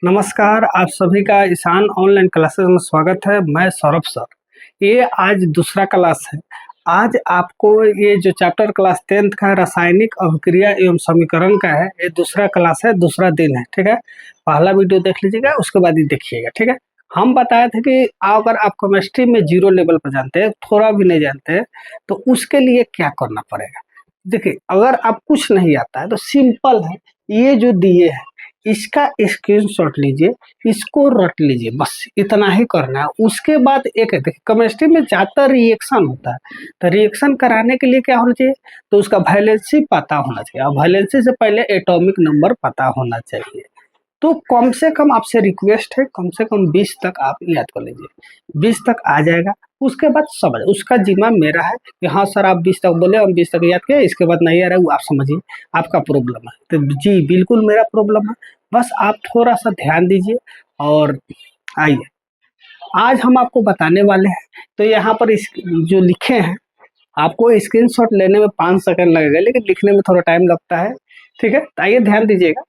नमस्कार, आप सभी का ईशान ऑनलाइन क्लासेस में स्वागत है। मैं सौरभ सर। ये आज दूसरा क्लास है। आज आपको ये जो चैप्टर क्लास 10th का रासायनिक अभिक्रिया एवं समीकरण का है, ये दूसरा क्लास है, दूसरा दिन है। ठीक है, पहला वीडियो देख लीजिएगा, उसके बाद ही देखिएगा। ठीक है, हम बताए थे कि अगर आप केमिस्ट्री में 0 लेवल पर जानते हैं, थोड़ा भी नहीं जानते हैं, तो उसके लिए क्या करना पड़ेगा। देखिए, अगर आप कुछ नहीं आता है तो सिंपल है, ये जो दिए है इसका स्क्रीनशॉट लीजिए, इसको रट लीजिए, बस इतना ही करना है। उसके बाद एक है, देखिए केमिस्ट्री में ज्यादा रिएक्शन होता है, तो रिएक्शन कराने के लिए क्या होना चाहिए, तो उसका वैलेंसी पता होना चाहिए, और वैलेंसी से पहले एटॉमिक नंबर पता होना चाहिए। तो कम से कम आपसे रिक्वेस्ट है, कम से कम 20 तक आप याद कर लीजिए, 20 तक आ जाएगा। उसके बाद समझ, उसका जिम्मा मेरा है कि हाँ सर आप 20 तक बोले, हम 20 तक याद किए, इसके बाद नहीं आ रहा है, वो आप समझिए, आपका प्रॉब्लम है। तो जी बिल्कुल मेरा प्रॉब्लम है, बस आप थोड़ा सा ध्यान दीजिए। और आइए, आज हम आपको बताने वाले हैं। तो यहाँ पर इस जो लिखे हैं, आपको स्क्रीनशॉट लेने में 5 सेकंड लगेगा, लेकिन लिखने में थोड़ा टाइम लगता है। ठीक है, तो आइए ध्यान दीजिएगा।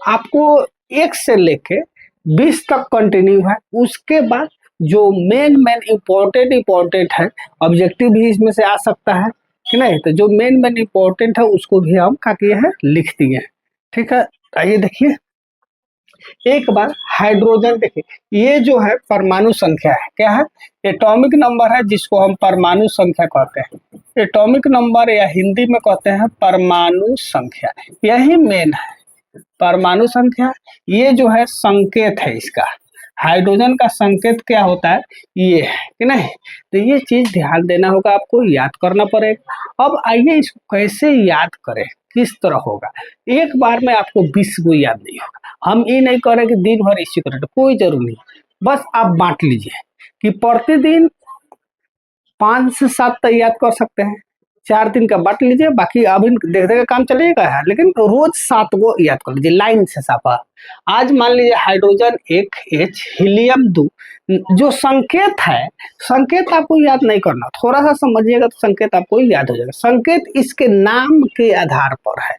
आपको 1 से लेके 20 तक कंटिन्यू है। उसके बाद जो मेन इम्पोर्टेंट है, ऑब्जेक्टिव भी इसमें से आ सकता है कि नहीं, तो जो मेन इम्पोर्टेंट है उसको भी हम क्या किए हैं, लिख दिए हैं। ठीक है, आइए देखिए एक बार। हाइड्रोजन देखिए, ये जो है परमाणु संख्या है, क्या है, एटॉमिक नंबर है, जिसको हम परमाणु संख्या कहते हैं। एटॉमिक नंबर या हिंदी में कहते हैं परमाणु संख्या, यही मेन है परमाणु संख्या। ये जो है संकेत है इसका, हाइड्रोजन का संकेत क्या होता है, ये है कि नहीं। तो ये चीज ध्यान देना होगा, आपको याद करना पड़ेगा। अब आइए इसको कैसे याद करें, किस तरह होगा। एक बार में आपको 20 को याद नहीं होगा। हम ये नहीं करें कि दिन भर इसी करें, कोई जरूर नहीं। बस आप बांट लीजिए कि प्रतिदिन 5 से 7 तक याद कर सकते हैं, 4 दिन का बांट लीजिए, बाकी अभी देख देख काम चलेगा है, लेकिन रोज 7 को याद कर लीजिए लाइन से साफा। आज मान लीजिए हाइड्रोजन 1 H, हीलियम 2, जो संकेत है, संकेत आपको याद नहीं करना, थोड़ा सा समझिएगा तो संकेत आपको याद हो जाएगा। संकेत इसके नाम के आधार पर है,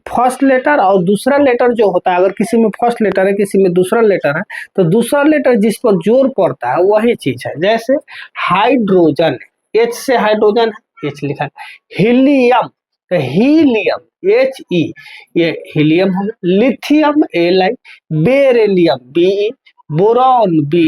फर्स्ट लेटर और दूसरा लेटर जो होता है, अगर किसी में फर्स्ट लेटर है किसी में दूसरा लेटर है, तो दूसरा लेटर जिस पर जोर पड़ता है वही चीज है। जैसे हाइड्रोजन, एच से हाइड्रोजन है, एच लिखा है। हीलियम, तो हीलियम HE, ये हीलियम हो गया। Lithium Li, beryllium Be, boron B,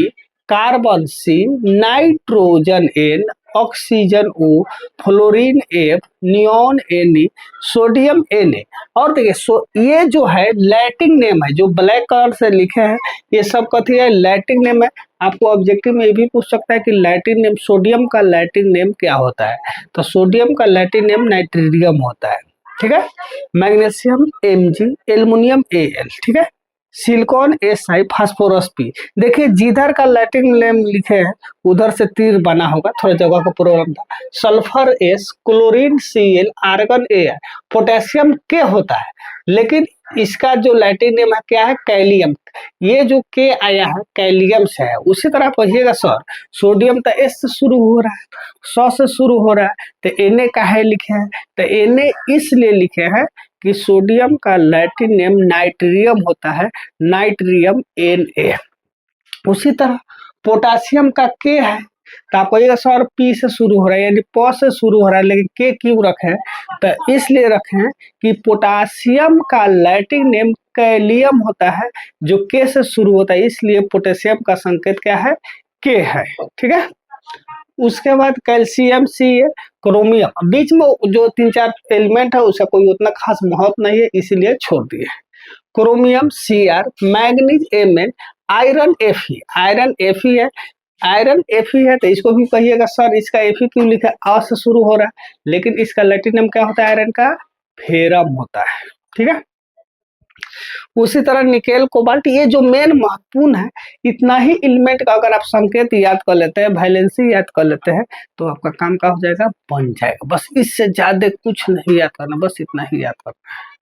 carbon C, nitrogen N, oxygen O, fluorine F, neon Ne, sodium Na। और देखिए ये जो है लैटिन नेम है, जो ब्लैक कलर से लिखे हैं, ये सब कथी है, लैटिन नेम है। आपको ऑब्जेक्टिव में ये भी पूछ सकता है कि लैटिन नेम, सोडियम का लैटिन नेम क्या होता है, तो सोडियम का लैटिन नेम नाइट्रिडियम होता है। ठीक है, मैग्नीशियम Mg, एल्युमिनियम Al। ठीक है, सिलिकॉन Si, फास्फोरस P। देखिए जिधर का लैटिन नेम लिखे हैं उधर से तीर बना होगा, थोड़ा जगह का प्रॉब्लम था। Sulphur S, chlorine Cl, argon Ai, potassium के होता है, लेकिन इसका जो लैटिन नेम है क्या है, कैलियम। ये जो के आया है कैलियम से है। उसी तरह कहिएगा सर सोडियम तो एस से शुरू हो रहा है, 100 से शुरू हो रहा है, तो Na का है लिखे हैं, तो Na इसलिए लिखे हैं कि सोडियम का लैटिन नेम नाइट्रियम होता है, नाइट्रियम Na। उसी तरह पोटासियम का के है, तो आप कहिएगा सर पी से शुरू हो रहा है, यानी प से शुरू हो रहा है, लेकिन के क्यों रखे हैं, तो इसलिए रखे हैं कि पोटासियम का लैटिन नेम कैलियम होता है, जो के से शुरू होता है, इसलिए पोटेशियम का संकेत क्या है, के है। ठीक है, उसके बाद कैल्शियम सी है, क्रोमियम, बीच में जो 3-4 एलिमेंट है उसका कोई उतना खास महत्व नहीं है, इसीलिए छोड़ दिए। Chromium Cr, manganese Mn, iron Fe, iron Fe है, आयरन Fe है, तो इसको भी कहिएगा सर इसका Fe क्यों लिखा है, आ से शुरू हो रहा है, लेकिन इसका लैटिन नेम क्या होता है आयरन का, फेरम होता है। ठीक है, उसी तरह निकेल कोबाल्ट, ये जो मेन महत्वपूर्ण है, इतना ही एलिमेंट का अगर आप संकेत याद कर लेते हैं, वैलेंसी याद कर लेते हैं, तो आपका काम क्या हो जाएगा, बन जाएगा। बस इससे ज्यादा कुछ नहीं याद करना, बस इतना ही याद करना है।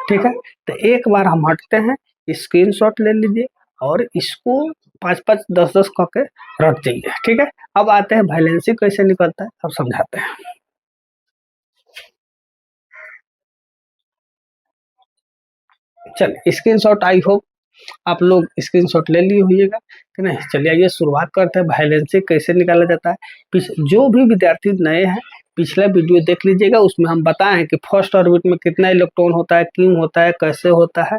ठीक है, तो एक बार हम हटते हैं, स्क्रीनशॉट ले लीजिए और इसको 5-5, 10-10 करके रख जाइए। ठीक है, अब आते हैं वैलेंसी कैसे निकलता है, अब समझाते हैं। चलिए स्क्रीनशॉट आई होप आप लोग स्क्रीनशॉट ले लिए होइएगा कि नहीं। चलिए आइए शुरुआत करते हैं, वैलेंसी कैसे निकाला जाता है। जो भी विद्यार्थी नए हैं पिछला वीडियो देख लीजिएगा, उसमें हम बताए हैं कि फर्स्ट ऑर्बिट में कितना इलेक्ट्रॉन होता है, क्यों होता है, कैसे होता है,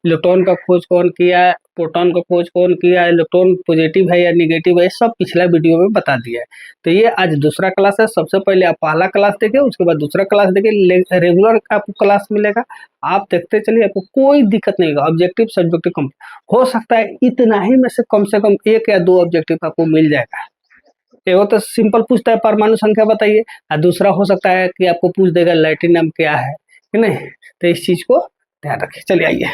इलेक्ट्रॉन का खोज कौन किया है, प्रोटॉन का खोज कौन किया है, इलेक्ट्रॉन पॉजिटिव है या निगेटिव है, सब पिछला वीडियो में बता दिया है। तो ये आज दूसरा क्लास है। सबसे पहले आप पहला क्लास देखें, उसके बाद दूसरा क्लास देखें। रेगुलर आपको क्लास मिलेगा, आप देखते चलिए, आपको कोई दिक्कत नहीं होगा। ऑब्जेक्टिव सब्जेक्टिव कम हो सकता है इतना ही में से कम 1 या 2 ऑब्जेक्टिव आपको मिल जाएगा। एगो तो सिंपल पूछता है परमाणु संख्या बताइए, और दूसरा हो सकता है कि आपको पूछ देगा लैटिनम क्या है कि नहीं। तो इस चीज को ध्यान रखिए। चलिए आइए,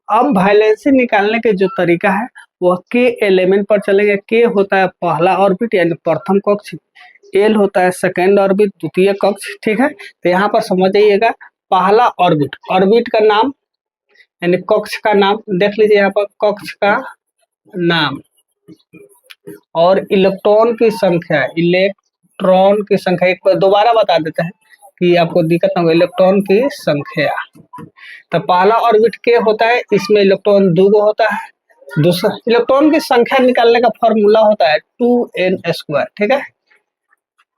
अब वैलेंसी निकालने के जो तरीका है वह के एलिमेंट पर चलेंगे। के होता है पहला ऑर्बिट यानी प्रथम कक्ष, एल होता है सेकेंड ऑर्बिट द्वितीय कक्ष। ठीक है, तो यहाँ पर समझ जाइएगा, पहला ऑर्बिट, ऑर्बिट का नाम यानी कक्ष का नाम देख लीजिए, यहाँ पर कक्ष का नाम और इलेक्ट्रॉन की संख्या, इलेक्ट्रॉन की संख्या एक बार दोबारा बता देते हैं कि आपको दिक्कत ना हो। इलेक्ट्रॉन की संख्या, तो पहला ऑर्बिट के होता है, इसमें इलेक्ट्रॉन 2 होता है। दूसरा इलेक्ट्रॉन की संख्या निकालने का फॉर्मूला होता है 2n²। ठीक है,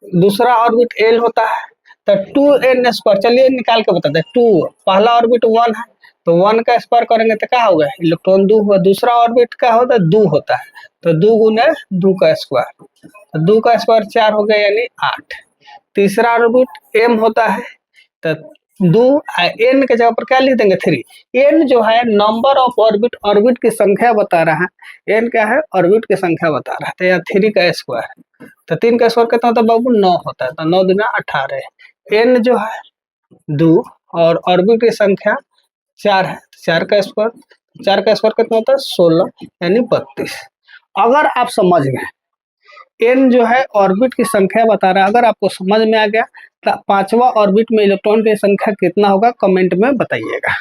दूसरा ऑर्बिट एल होता है, तो 2n²। चलिए निकाल के बताते हैं। 2 पहला ऑर्बिट 1 है, तो 1 का स्क्वायर करेंगे तो क्या होगा, इलेक्ट्रॉन 2 हुआ। दूसरा ऑर्बिट क्या होता है, 2 होता है, तो 2 गुने 2 का स्क्वायर, तो 2 का स्क्वायर 4 हो गया यानी 8। तीसरा ऑर्बिट एम होता है, तो 2 एन के जगह पर क्या लिख देंगे 3। एन जो है नंबर ऑफ ऑर्बिट, ऑर्बिट की संख्या बता रहा है। एन क्या है, ऑर्बिट की संख्या बता रहा है, तो यहाँ 3 का स्क्वायर, तो 3 का स्क्वायर कितना होता है बाबू, 9 होता है, तो 9 दूना 18। एन जो है 2 और ऑर्बिट की संख्या 4 है, 4 का स्क्वायर, 4 का स्क्वायर कितना होता है 16 यानी 32। अगर आप समझ गए, एन जो है ऑर्बिट की संख्या बता रहा है, अगर आपको समझ में आ गया तो पांचवा ऑर्बिट में इलेक्ट्रॉन की संख्या कितना होगा कमेंट में बताइएगा।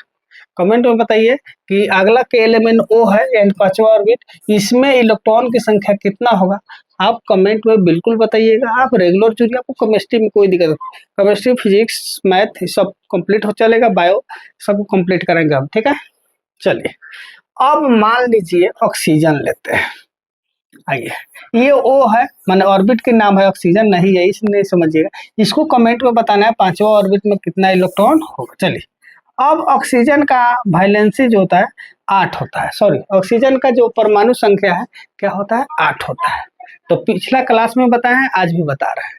कमेंट में बताइए कि अगला के एलिमेंट ओ है यानी पांचवा ऑर्बिट, इसमें इलेक्ट्रॉन की संख्या कितना होगा, आप कमेंट में बिल्कुल बताइएगा। आप रेगुलर चुनिए, आपको केमिस्ट्री में कोई दिक्कत नहीं, केमिस्ट्री फिजिक्स मैथ सब कंप्लीट हो चलेगा, बायो सब कंप्लीट करेंगे हम। ठीक है, चलिए अब मान लीजिए ऑक्सीजन लेते हैं। आइए, ये ओ है माने ऑर्बिट के नाम है, ऑक्सीजन नहीं है, इसलिए समझिएगा। इसको कमेंट में बताना है पांचवा ऑर्बिट में कितना इलेक्ट्रॉन होगा। चलिए, अब ऑक्सीजन का वैलेंसी जो होता है 8 होता है। सॉरी, ऑक्सीजन का जो परमाणु संख्या है क्या होता है, 8 होता है। तो पिछला क्लास में बताया है, आज भी बता रहे हैं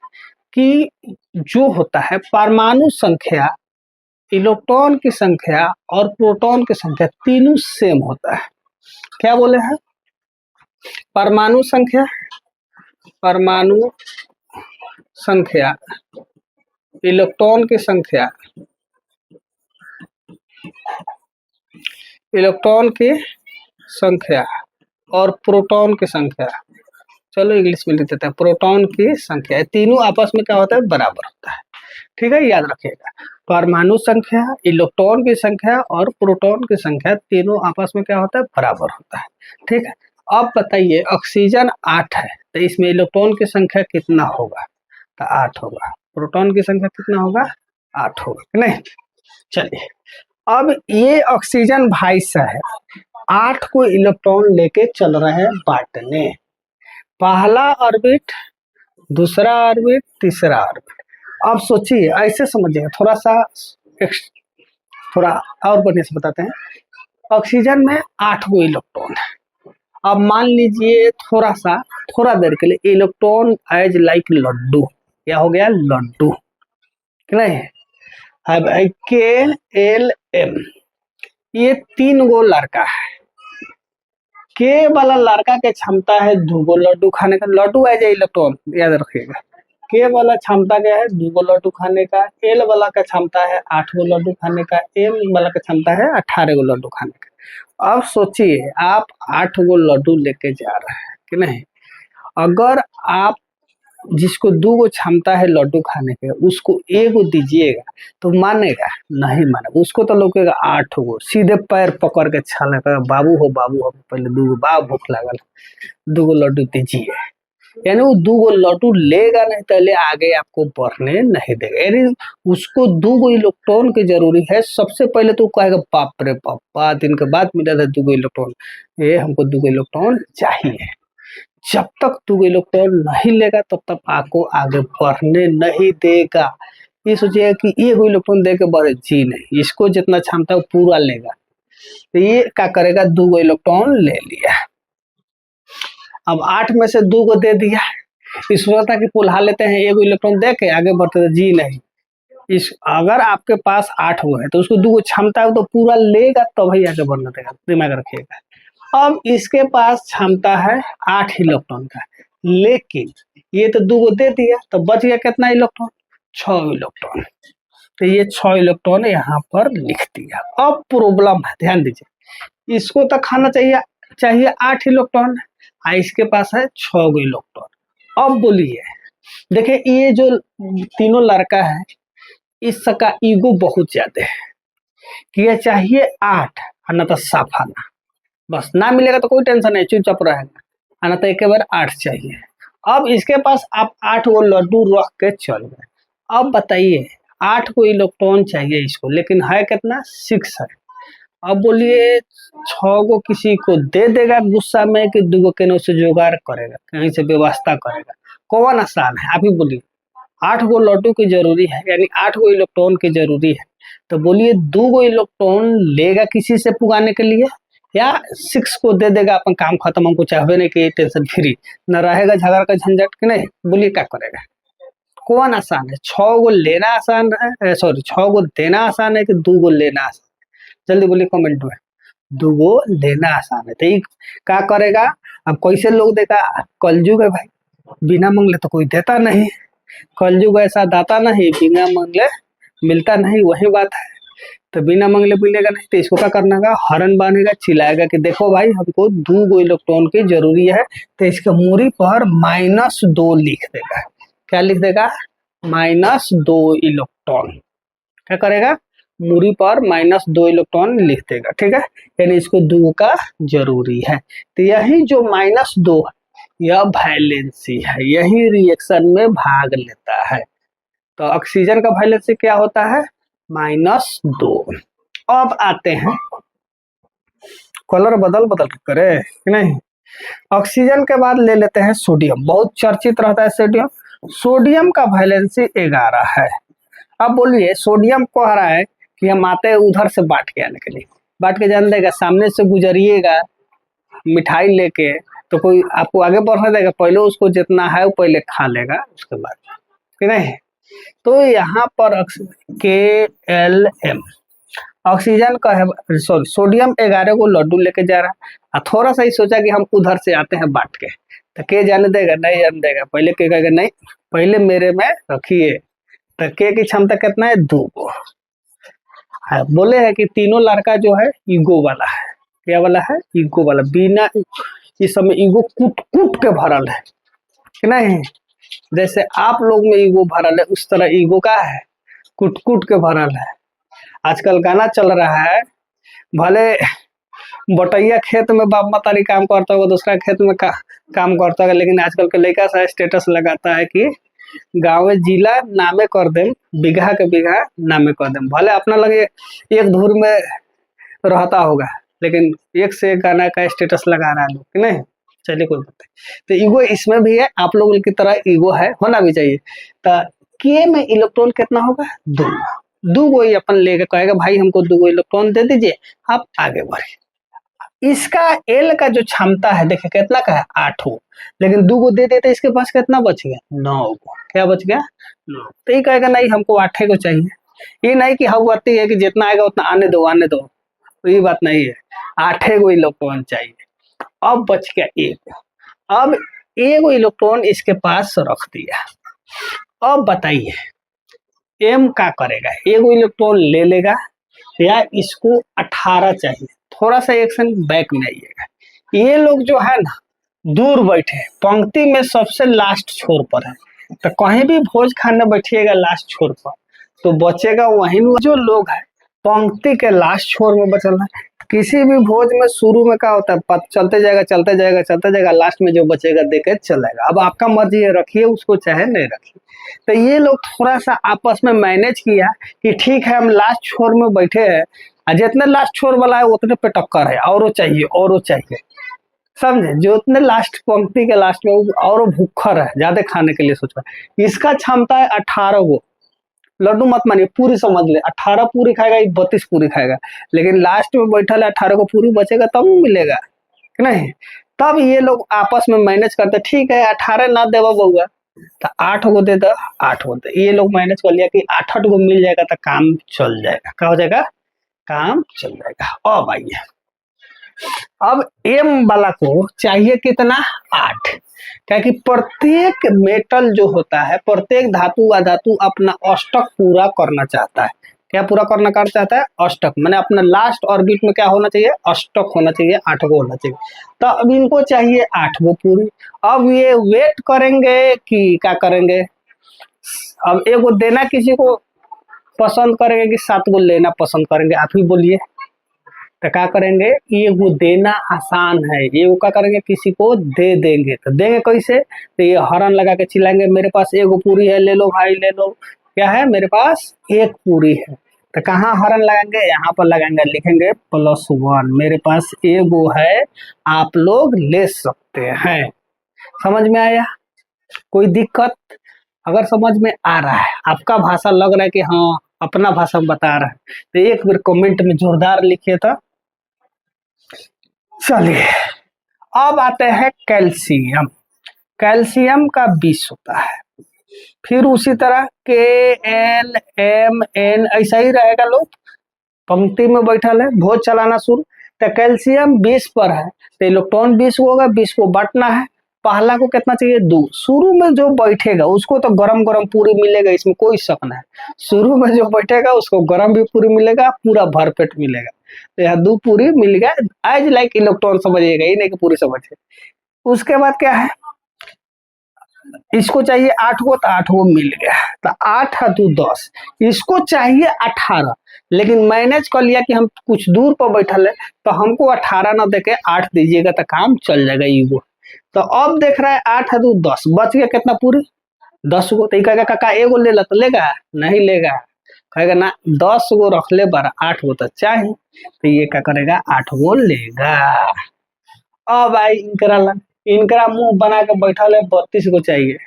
कि जो होता है परमाणु संख्या, इलेक्ट्रॉन की संख्या और प्रोटॉन की संख्या तीनों सेम होता है। क्या बोले हैं, परमाणु संख्या, परमाणु संख्या, इलेक्ट्रॉन की संख्या, इलेक्ट्रॉन की संख्या और प्रोटॉन की संख्या, चलो इंग्लिश में लिख देते हैं, प्रोटॉन की संख्या, तीनों आपस में क्या होता है, बराबर होता है। ठीक है, याद रखिएगा, परमाणु संख्या, इलेक्ट्रॉन की संख्या और प्रोटॉन की संख्या तीनों आपस में क्या होता है, बराबर होता है। ठीक है, अब बताइए ऑक्सीजन 8 है, तो इसमें इलेक्ट्रॉन की संख्या कितना होगा, तो 8 होगा। प्रोटॉन की संख्या कितना होगा, 8 होगा, नहीं। चलिए, अब ये ऑक्सीजन भाई साहब 8 को इलेक्ट्रॉन लेके चल रहे हैं बांटने। पहला ऑर्बिट, दूसरा ऑर्बिट, तीसरा ऑर्बिट। अब सोचिए, ऐसे समझिए, थोड़ा सा थोड़ा और बढ़िया से बताते हैं। ऑक्सीजन में 8 को इलेक्ट्रॉन है। अब मान लीजिए थोड़ा देर के लिए इलेक्ट्रॉन एज लाइक लड्डू, क्या हो गया, लड्डू, नहीं। अब के एल एम, ये 3 गो लड़का है। के वाला लड़का के क्षमता है 2 गो लड्डू खाने का, लड्डू एज इलेक्ट्रॉन, याद रखिएगा। के वाला क्षमता क्या है, 2 गो लड्डू खाने का। एल वाला का क्षमता है 8 गो लड्डू खाने का। एम वाला का क्षमता है 18 गो लड्डू खाने का। अब सोचिए, आप 8 गो लड्डू लेके जा रहे हैं कि नहीं। अगर आप जिसको 2 गो क्षमता है लड्डू खाने के, उसको 1 गो दीजिएगा तो मानेगा, नहीं मानेगा। उसको तो लोगेगा 8 गो, सीधे पैर पकड़ के छालेगा, बाबू हो पहले 2 गो, बा भूख लागल, 2 गो लड्डू दीजिए। यानी वो दो गो लड्डू लेगा नहीं पहले आगे आपको बढ़ने नहीं देगा। यानी उसको दो गो इलेक्ट्रॉन की जरूरी है। सबसे पहले तो कहेगा बाप रे बाप, 5 दिन के बाद मिला था दो गो इलेक्ट्रॉन, ये हमको दो गो इलेक्ट्रॉन चाहिए। जब तक दो गो इलेक्ट्रॉन नहीं लेगा तब तक आपको आगे बढ़ने नहीं देगा। ये सोचिएगा कि एक गो इलेक्ट्रॉन दे के बढ़े, जी नहीं, इसको जितना क्षमता है वो पूरा लेगा। तो ये क्या करेगा, दो गो इलेक्ट्रॉन ले लिया। अब 8 में से 2 को दे दिया, इस था कि पुल्हा लेते हैं, एक इलेक्ट्रॉन दे के आगे बढ़ते थे, जी नहीं। इस अगर आपके पास 8 वो है तो उसको 2 को क्षमता है तो पूरा लेगा तब ही आगे बढ़ना देगा, दिमाग रखिएगा। अब इसके पास क्षमता है 8 इलेक्ट्रॉन का, लेकिन ये तो 2 को दे दिया तो बच गया कितना इलेक्ट्रॉन, 6 इलेक्ट्रॉन। तो ये 6 इलेक्ट्रॉन यहाँ पर लिख दिया। अब प्रॉब्लम है, ध्यान दीजिए, इसको तो खाना चाहिए 8 इलेक्ट्रॉन, इसके पास है 6 गो इलेक्ट्रॉन। अब बोलिए, देखिए ये जो तीनों लड़का है इसका ईगो बहुत ज्यादा है कि ये चाहिए 8 और ना तो साफा ना, बस ना मिलेगा तो कोई टेंशन नहीं, चुपचाप रहेगा, ना तो एक बार 8 चाहिए। अब इसके पास आप 8 गो लड्डू रख के चल गए। अब बताइए 8 गो इलेक्ट्रॉन चाहिए इसको, लेकिन है कितना, 6 है। अब बोलिए 6 गो किसी को दे देगा गुस्सा में कि 2 गो केनो से जुगाड़ करेगा, कहीं से व्यवस्था करेगा, कौन आसान है आप ही बोलिए। 8 गो लड्डू की जरूरी है, यानी 8 गो इलेक्ट्रॉन की जरूरी है, तो बोलिए 2 गो इलेक्ट्रॉन लेगा किसी से पुगाने के लिए या 6 को दे देगा, अपन काम खत्म, हमको चाहे नहीं कि टेंशन फ्री न रहेगा, झगड़ा का झंझट कि नहीं। बोलिए क्या करेगा, कौन आसान है, 6 गो लेना आसान है, सॉरी 6 गो देना आसान है कि 2 गो लेना आसान, जल्दी बोलिए कमेंट में। 2 गो लेना आसान है, तो क्या करेगा, अब कैसे लोग देगा, कलयुग है भाई, बिना मंगले तो कोई देता नहीं, कलयुग ऐसा दाता नहीं, बिना मंगले मिलता नहीं, वही बात है। तो बिना मंगले मिलेगा नहीं, तो इसको क्या करना है, हॉर्न बांधेगा, चिल्लाएगा कि देखो भाई हमको 2 गो इलेक्ट्रॉन की जरूरी है, तो इसके मूरी पर -2 लिख देगा। क्या लिख देगा, -2 इलेक्ट्रॉन। क्या करेगा, मूरी पर -2 इलेक्ट्रॉन लिख देगा, ठीक है, यानी इसको 2 का जरूरी है। तो यही जो -2 यह वैलेंसी है, यही रिएक्शन में भाग लेता है। तो ऑक्सीजन का वैलेंसी क्या होता है, -2। अब आते हैं, कलर बदल करे कि नहीं। ऑक्सीजन के बाद ले लेते हैं सोडियम, बहुत चर्चित रहता है सोडियम। सोडियम का वैलेंसी 11 है। अब बोलिए सोडियम को हरा है कि हम आते हैं उधर से बांट के आने के लिए, बांट के जान देगा, सामने से गुजरिएगा मिठाई लेके तो कोई आपको आगे बढ़ने देगा, पहले उसको जितना है वो पहले खा लेगा, उसके बाद, ठीक है। तो यहाँ पर KLM ऑक्सीजन का है, सॉरी सोडियम 11 को लड्डू लेके जा रहा है, थोड़ा सा ही सोचा कि हम उधर से आते हैं बांट के, तो के जाने देगा, नहीं जाने देगा, पहले के कहेगा नहीं पहले मेरे में रखिए। तो के की क्षमता कितना है, 2 गो। बोले है कि तीनों लड़का जो है ईगो वाला है, क्या वाला है, ईगो वाला, बिना इस समय ईगो कूट कूट के भरल है कि नहीं। जैसे आप लोग में ईगो भरल है उस तरह ईगो का है, कूट कूट के भरल है। आजकल गाना चल रहा है, भले बटैया खेत में बाप मतारी काम करता होगा, दूसरा खेत में काम करता होगा, लेकिन आजकल के लड़का सा स्टेटस लगाता है कि गाँव जिला नामे कर देम, बीघा के बीघा नामे कर देम। भले अपना लगे एक धुर में रहता होगा, लेकिन एक से एक गाना का स्टेटस लगा रहा है लोग कि नहीं। चलिए कोई बात नहीं, तो ईगो इसमें भी है, आप लोगों की तरह ईगो है, होना भी चाहिए। तो के में इलेक्ट्रॉन कितना होगा, 2 गो ही अपन लेके कहेगा भाई हमको 2 गो इलेक्ट्रॉन दे दीजिए, आप आगे बढ़े। इसका एल का जो क्षमता है देखिए कितना का है, 8 गो, लेकिन 2 गो दे देते इसके पास कितना बच गया, 9 गो। क्या बच गया, 9। तो ये कहेगा नहीं हमको 8 को चाहिए, ये नहीं कि हम आती है कि जितना आएगा उतना आने दो, तो ये बात नहीं है, 8 गो इलेक्ट्रॉन चाहिए। अब बच गया 1। अब 1 गो इलेक्ट्रॉन इसके पास रख दिया। अब बताइए एम क्या करेगा, 1 गो इलेक्ट्रॉन ले लेगा या इसको 18 चाहिए। थोड़ा सा एक्शन बैक में आइएगा, ये लोग जो है ना दूर बैठे, पंक्ति में सबसे लास्ट छोर पर है, तो कहीं भी भोज खाने बैठिएगा लास्ट छोर पर तो बचेगा वहीं जो लोग है पंक्ति के लास्ट छोर में बचल है। किसी भी भोज में शुरू में क्या होता है, चलते जाएगा चलते जाएगा चलते जाएगा, लास्ट में जो बचेगा देके चलेगा। अब आपका मर्जी है, रखिए उसको चाहे नहीं रखिए। तो ये लोग थोड़ा सा आपस में मैनेज किया कि ठीक है हम लास्ट छोर में बैठे हैं, जितने लास्ट छोर वाला है उतने पे टक्कर है, और वो चाहिए, समझे। जो उतने लास्ट पंक्ति के लास्ट में और भूखर है, ज्यादा खाने के लिए सोच रहा है। इसका क्षमता है 18 गो लड्डू, मत मानिए पूरी समझ ले, 18 पूरी खाएगा, 32 पूरी खाएगा, लेकिन लास्ट में बैठा है 18 को पूरी बचेगा तब मिलेगा कि नहीं। तब ये लोग आपस में मैनेज करते, ठीक है 18 ना देवा बउआ तो 8 गो दे दो, 8 गो दे। ये लोग मैनेज कर लिया कि 8 गो मिल जाएगा तो काम चल जाएगा। क्या हो जाएगा? काम चल जाएगा। अब आइए, अब एम वाला को चाहिए कितना? 8। क्या कि प्रत्येक मेटल जो होता है, प्रत्येक धातु अधातु अपना अष्टक पूरा करना चाहता है। क्या पूरा करना कर चाहता है? अष्टक। मैंने अपना लास्ट ऑर्बिट में क्या होना चाहिए? अष्टक होना चाहिए, 8 गो होना चाहिए। तो अब इनको चाहिए 8 गो पूरी। अब ये वेट करेंगे कि क्या करेंगे? अब एक गो देना किसी को पसंद करेंगे कि 7 गो लेना पसंद करेंगे? आप ही बोलिए। तो क्या करेंगे? ये वो देना आसान है, ये वो क्या करेंगे? किसी को दे देंगे। तो देंगे कैसे? तो ये हॉर्न लगा के चिल्लाएंगे, मेरे पास एगो पूरी है, ले लो भाई ले लो। क्या है? मेरे पास एक पूरी है। तो कहाँ हॉर्न लगाएंगे? यहाँ पर लगाएंगे, लिखेंगे +1, मेरे पास एगो है, आप लोग ले सकते हैं। समझ में आया? कोई दिक्कत? अगर समझ में आ रहा है, आपका भाषा लग रहा है कि हाँ अपना भाषा बता रहा है, तो एक बार कमेंट में जोरदार लिखिए। तो चलिए अब आते हैं कैल्शियम। कैल्शियम का 20 होता है। फिर उसी तरह KLMN ऐसा ही रहेगा, लोग पंक्ति में बैठल है, भोज चलाना शुरू। तो कैल्शियम 20 पर है, तो इलेक्ट्रॉन 20 को होगा, 20 को बांटना है। पहला को कितना चाहिए? 2। शुरू में जो बैठेगा उसको तो गरम गरम पूरी मिलेगा, इसमें कोई शक नहीं। शुरू में जो बैठेगा उसको गरम भी पूरी मिलेगा, पूरा भरपेट मिलेगा। तो यहाँ 2 पूरी मिल गया, एज लाइक इलेक्ट्रॉन समझिएगा, ये नहीं कि पूरी समझिए। उसके बाद क्या है? इसको चाहिए 8 गो, तो 8 गो मिल गया। तो 8 है 2 10, इसको चाहिए 18, लेकिन मैनेज कर लिया कि हम कुछ दूर पर बैठल है, तो हमको 18 ना देके 8 दीजिएगा तो काम चल जाएगा ईगो। तो अब देख रहा है 8 है 2 10, बच गया कितना पूरी? 10 गो। तो कहेगा काका एगो ले ला, तो लेगा? नहीं लेगा, कहेगा ना 10 गो रख ले, 8 गो तो चाहिए। तो ये क्या करेगा? 8 गो लेगा। अब आई इनकरा मुंह बना के बैठा ले, 32 को चाहिए,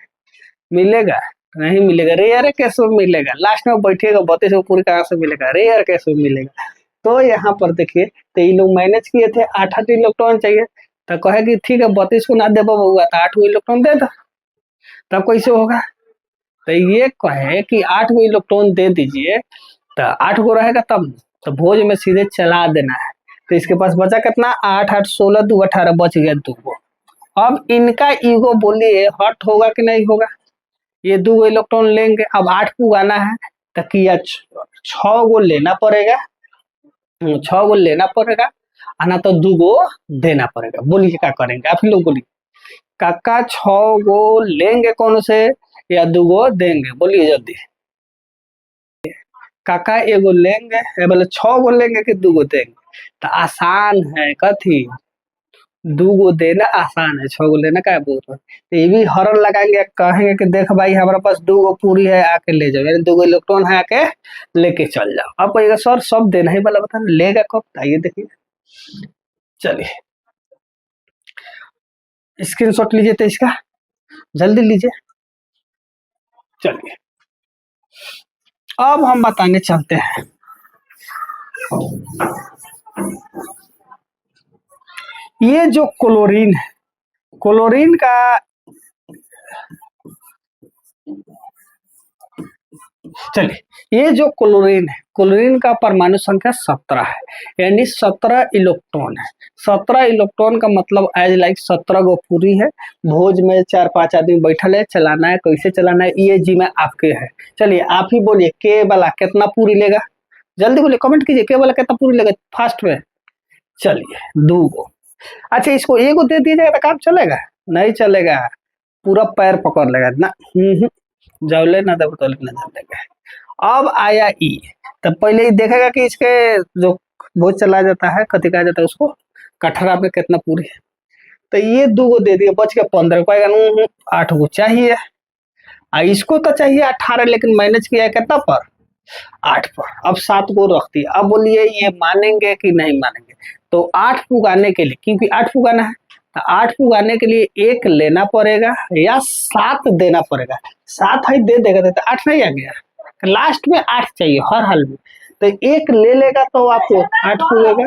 मिलेगा? नहीं मिलेगा, रेयर कैसे मिलेगा? लास्ट में बैठिएगा 32 को पूरी कहाँ से मिलेगा? रेयर कैसे मिलेगा? तो यहाँ पर देखिए, तो ये लोग मैनेज किए थे, 8 इलेक्ट्रॉन चाहिए, तो कहे कि ठीक है 32 को ना दे बउआ, तो 8 गो इलेक्ट्रॉन दे दो। तब कैसे होगा? तो ये कहे कि 8 गो इलेक्ट्रॉन दे दीजिए, तो 8 गो रहेगा तब, तो भोज में सीधे चला देना है। तो इसके पास बचा कितना? 8 8 16 2 18, बच गया 2 गो। अब इनका ईगो बोलिए हट होगा कि नहीं होगा? ये 2 गो इलेक्ट्रॉन लेंगे, अब 8 को आना है, तो किया 6 गो लेना पड़ेगा, 6 गो लेना पड़ेगा, आना तो 2 गो देना पड़ेगा। बोलिए क्या करेंगे आप लोग? बोलिए काका 6 गो लेंगे कौन से, या 2 गो देंगे? बोलिए जल्दी। काका एगो लेंगे, बोले 6 गो लेंगे कि 2 गो देंगे? तो आसान है, कथी? 2 गो देना आसान है, 6 गो लेना क्या बोल रहे? तो ये भी हॉर्न लगाएंगे, कहेंगे कि देख भाई हमारे पास 2 गो पूरी है, आके ले जाओ, यानी 2 गो इलेक्ट्रॉन है, आके लेके चल जाओ। अब कहिएगा सर सब देना ही वाला बता, लेगा कब? आइए देखिए, चलिए स्क्रीनशॉट लीजिए तो इसका, जल्दी लीजिए। चलिए अब हम बताने चलते हैं। ये जो क्लोरीन है, क्लोरीन का चलिए ये जो क्लोरीन है, क्लोरीन का परमाणु संख्या 17 है, यानी 17 इलेक्ट्रॉन है। 17 इलेक्ट्रॉन का मतलब एज लाइक 17 गो पूरी है। भोज में 4-5 आदमी बैठल है, चलाना है, कैसे चलाना है ये जिम्मे आपके है। चलिए आप ही बोलिए, के वाला कितना पूरी लेगा? जल्दी बोलिए, कमेंट कीजिए, के वाला कितना पूरी लेगा फास्ट में? चलिए 2 गो। अच्छा इसको एगो दे दिया जाएगा तो काम चलेगा? नहीं चलेगा, पूरा पैर पकड़ लेगा ना। जौले ना दे तो ना देगा। अब आया ई, तो पहले ही देखेगा कि इसके जो वो चला जाता है, कथी कहा जाता है उसको, कठरा में कितना पूरी है। तो ये 2 गो दे दिए, बच के 15 को, 8 गो चाहिए। इसको तो चाहिए 18, लेकिन मैनेज किया है कितना पर, 8 पर। अब 7 को रख दिया। अब बोलिए ये मानेंगे कि नहीं मानेंगे। तो 8 पुगाने के लिए, क्योंकि 8 पुगाना है, तो 8 पुगाने के लिए 1 लेना पड़ेगा या 7 देना पड़ेगा। 7 ही दे देगा तो 8 नहीं आ गया, लास्ट में 8 चाहिए हर हाल में। तो 1 ले लेगा तो आपको 8 पुगेगा,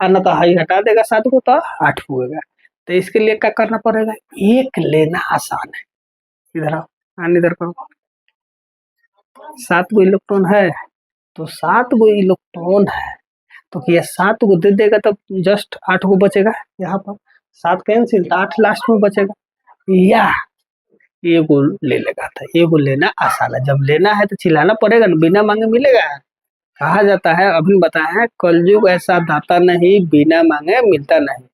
और न तो हाई हटा देगा 7 को तो 8 पुगेगा। तो इसके लिए क्या करना पड़ेगा, 1 लेना आसान है। इधर आओ, इधर करो। 7 गो इलेक्ट्रॉन है, तो 7 गो इलेक्ट्रॉन है, तो ये 7 को दे देगा तो जस्ट 8 को बचेगा। यहाँ पर 7 कैंसिल, तो 8 लास्ट में बचेगा, या ये गो ले लेगा। था ये गो लेना आसान है। जब लेना है तो चिल्लाना पड़ेगा ना, बिना मांगे मिलेगा। कहा जाता है, अभी बताया है, कलयुग ऐसा दाता नहीं, बिना मांगे मिलता नहीं,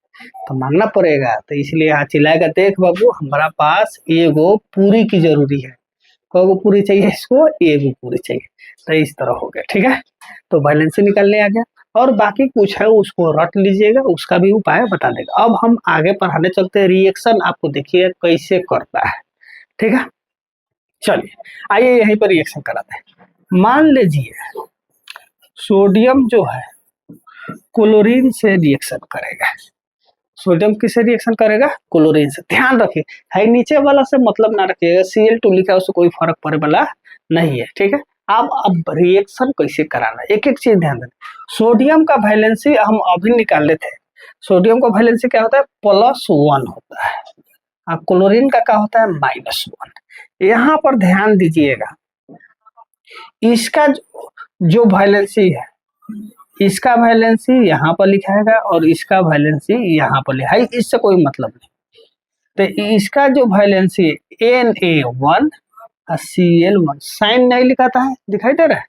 तो मांगना पड़ेगा। तो इसलिए यहाँ चिल्लाएगा, देख बाबू हमारा पास एगो पूरी की जरूरी है। को पूरी चाहिए इसको, एगो पूरी चाहिए। तो इस तरह हो गया, ठीक है। तो बैलेंस निकालने आ गया, और बाकी कुछ है उसको रट लीजिएगा, उसका भी उपाय बता देगा। अब हम आगे पढ़ाने चलते हैं, रिएक्शन आपको देखिए कैसे करता है, ठीक है। चलिए आइए यहीं पर रिएक्शन कराते हैं। मान लीजिए सोडियम जो है क्लोरीन से रिएक्शन करेगा। सोडियम किससे रिएक्शन करेगा, क्लोरीन से। ध्यान रखिए, है नीचे वाला से मतलब ना रखिएगा, Cl2 लिखा है उससे कोई फर्क पड़ने वाला नहीं है, ठीक है। अब रिएक्शन कैसे कराना, एक एक चीज ध्यान देना। सोडियम का वैलेंसी हम अभी निकाल लेते हैं। सोडियम का वैलेंसी क्या होता है, +1 होता है, और क्लोरीन का क्या होता है, -1। यहाँ पर ध्यान दीजिएगा, इसका जो वैलेंसी है, इसका वैलेंसी यहाँ पर लिखाएगा और इसका वैलेंसी यहाँ पर लिखा है, इससे कोई मतलब नहीं। तो इसका जो वैलेंसी Na1 और Cl1, साइन नहीं लिखाता है, दिखाई दे रहा है,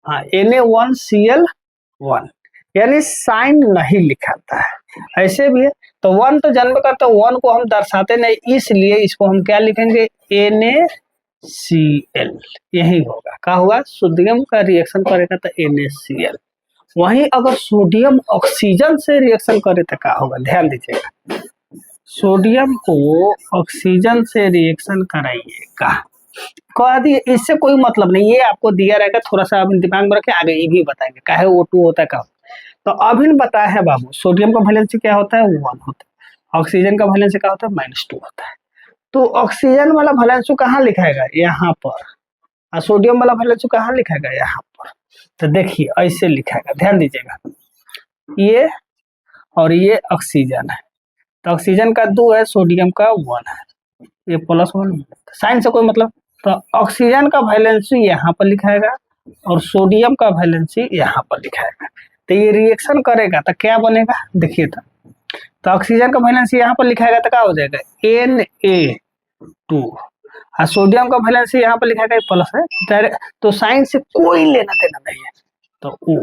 हाँ Na1Cl1, यानी साइन नहीं लिखाता है। ऐसे भी है, तो 1 तो जन्म करता है, 1 को हम दर्शाते नहीं, इसलिए इसको हम क्या लिखेंगे, NaCl। यही होगा, क्या होगा, सोडियम का रिएक्शन करेगा तो NaCl। वहीं अगर सोडियम ऑक्सीजन से रिएक्शन करे तो क्या होगा, ध्यान दीजिएगा। सोडियम को ऑक्सीजन से रिएक्शन कराइएगा, कह दिए, इससे कोई मतलब नहीं, ये आपको दिया रहेगा, थोड़ा सा आप दिमाग में रखें, आगे ये भी बताएंगे क्या है O2 होता है क्या। तो अभी बताया है बाबू, सोडियम का वैलेंसी क्या होता है, 1 होता है, ऑक्सीजन का वैलेंसी क्या होता है, -2 होता है। तो ऑक्सीजन वाला वैलेंसी कहाँ लिखाएगा, यहाँ पर, और सोडियम वाला वैलेंसी कहाँ लिखाएगा, यहाँ पर। तो देखिए ऐसे लिखाएगा, ध्यान दीजिएगा, ये और ये ऑक्सीजन है, तो ऑक्सीजन का 2 है, सोडियम का 1 है, ये +1, साइन से कोई मतलब। तो ऑक्सीजन का वैलेंसी यहाँ पर लिखाएगा और सोडियम का वैलेंसी यहाँ पर लिखाएगा। तो ये रिएक्शन करेगा तो क्या बनेगा, देखिए। तो ऑक्सीजन का वैलेंसी यहाँ पर लिखाएगा तो क्या हो जाएगा, Na2, और सोडियम का वैलेंसी यहाँ पर लिखाएगा, प्लस है, तो साइन से कोई लेना देना नहीं है। तो O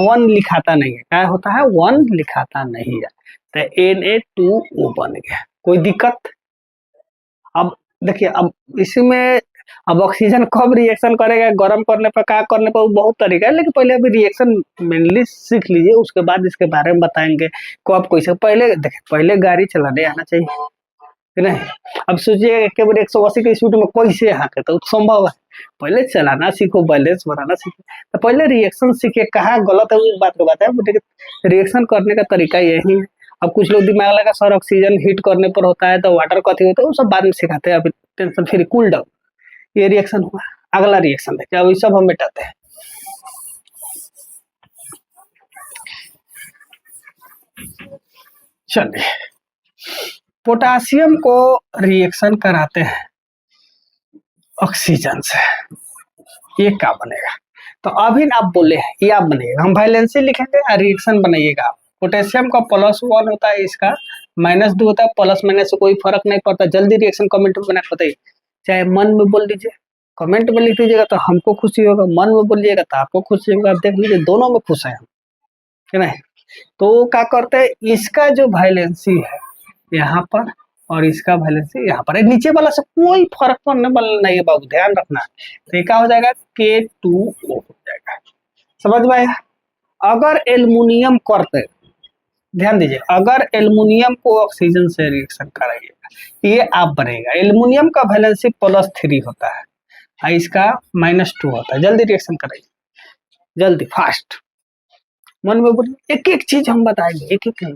1 लिखाता नहीं है, क्या होता है, 1 लिखाता नहीं है, तो Na2O बन गया, कोई दिक्कत। अब देखिए, अब इसमें अब ऑक्सीजन कब रिएक्शन करेगा, गर्म करने पर, क्या करने पर, बहुत तरीका है, लेकिन पहले अभी रिएक्शन मेनली सीख लीजिए, उसके बाद इसके बारे में बताएंगे कब कैसे। पहले देखिए, पहले गाड़ी चलाने आना चाहिए कि नहीं। अब सोचिए एक बार 180 की स्पीड में कैसे हाँके, तो संभव है, पहले चलाना सीखो, बैलेंस बनाना सीखो, तो पहले रिएक्शन सीखे। कहाँ गलत है उस बात को बताया, रिएक्शन करने का तरीका यही है। अब कुछ लोग दिमाग लगा सर ऑक्सीजन हीट करने पर होता है तो वाटर कथी होता है, वो सब बाद में सिखाते हैं, अभी टेंशन फ्री, कूल डाउन। ये रिएक्शन हुआ, अगला रिएक्शन देखिए, अब ये सब हम मिटाते हैं। चलिए, पोटासियम को रिएक्शन कराते हैं ऑक्सीजन से, ये क्या बनेगा। तो अभी आप बोले हैं ये आप बनेगा, हम वैलेंसी लिखेंगे, रिएक्शन बनाइएगा। पोटेशियम का +1 होता है, इसका -2 होता है, प्लस माइनस से कोई फर्क नहीं पड़ता। जल्दी रिएक्शन कमेंट में बना के बताइए, चाहे मन में बोल दीजिए, कमेंट में लिख दीजिएगा तो हमको खुशी होगा, मन में बोलिएगा तो आपको खुशी होगा। देख लीजिए दोनों में खुश है हम, है ना। तो क्या करते हैं, इसका जो वैलेंसी है यहाँ पर और इसका वैलेंसी यहाँ पर है, नीचे वाला से कोई फर्क पड़ने वाला नहीं है बाबू, ध्यान रखना। तो ये क्या हो जाएगा, K2O हो जाएगा, समझ में आया। अगर एल्युमिनियम करते, ध्यान दीजिए, अगर एल्युमिनियम को ऑक्सीजन से रिएक्शन कराइएगा ये आप बनेगा। एल्युमिनियम का वैलेंसी +3 होता है और इसका -2 होता है। जल्दी रिएक्शन कराइए, जल्दी फास्ट, मन में बोलिए, एक एक चीज हम बताएंगे, एक एक नहीं,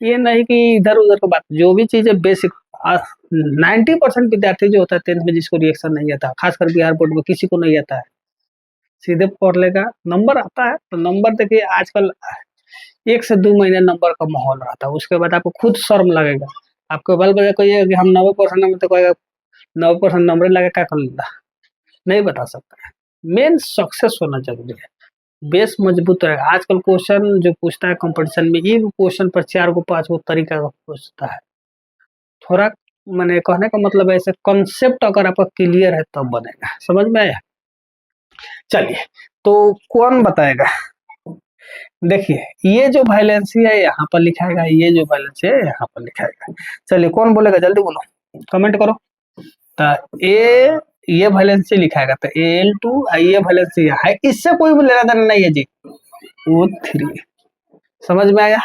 ये नहीं कि इधर उधर की बात, जो भी चीज है बेसिक। 90% विद्यार्थी जो होता है 10th में जिसको रिएक्शन नहीं आता, खासकर बिहार बोर्ड में किसी को नहीं आता है, सीधे पढ़ लेगा, नंबर आता है तो नंबर देखिए आजकल 1 से 2 महीने नंबर का माहौल रहता है, उसके बाद आपको खुद शर्म लगेगा। आपको बाल बच्चा कहिए कि हम 90% नंबर, तो कहेगा 90% नंबर लगा क्या कर लेता, नहीं बता सकता है। मेन सक्सेस होना जरूरी है, बेस मजबूत रहेगा। आजकल क्वेश्चन जो पूछता है कंपटीशन में, एक क्वेश्चन पर 4 गो 5 गो तरीका का पूछता है। थोड़ा मैंने कहने का मतलब ऐसे कॉन्सेप्ट अगर आपका क्लियर है तब बनेगा, समझ में आया। चलिए तो कौन बताएगा, देखिए ये जो वैलेंसी है यहाँ पर लिखाएगा, ये जो वैलेंसी है यहाँ पर लिखाएगा। चलिए कौन बोलेगा, जल्दी बोलो, कमेंट करो। तो ये वैलेंसी लिखाएगा, तो Al2 ये वैलेंसी है, इससे कोई भी लेना देना नहीं है जी, O3। समझ में आया,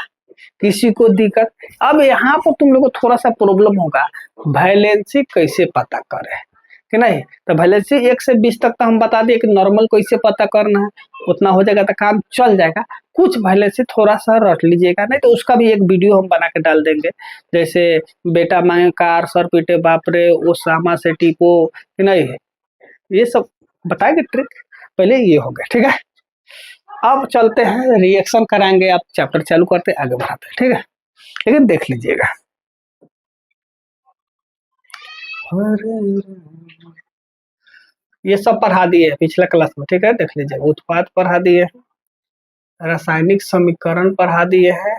किसी को दिक्कत। अब यहाँ पर तुम लोग को थोड़ा सा प्रॉब्लम होगा, वैलेंसी कैसे पता करें कि नहीं। तो वैलेंसी 1 से 20 तक तो हम बता दिए कि नॉर्मल कैसे पता करना है, उतना हो जाएगा तो काम चल जाएगा। कुछ वैलेंसी थोड़ा सा रट लीजिएगा, नहीं तो उसका भी एक वीडियो हम बना के डाल देंगे, जैसे बेटा मांगे कार सर पीटे बाप रे ओसामा से टीपो, कि नहीं है, ये सब बताएंगे ट्रिक। पहले ये हो गया, ठीक है। अब चलते हैं रिएक्शन कराएंगे, आप चैप्टर चालू करते आगे बढ़ाते हैं, ठीक है, लेकिन देख लीजिएगा। ये सब पढ़ा दिए पिछला क्लास में, ठीक है, देख लीजिए। उत्पाद पढ़ा दिए, रासायनिक समीकरण पढ़ा दिए है,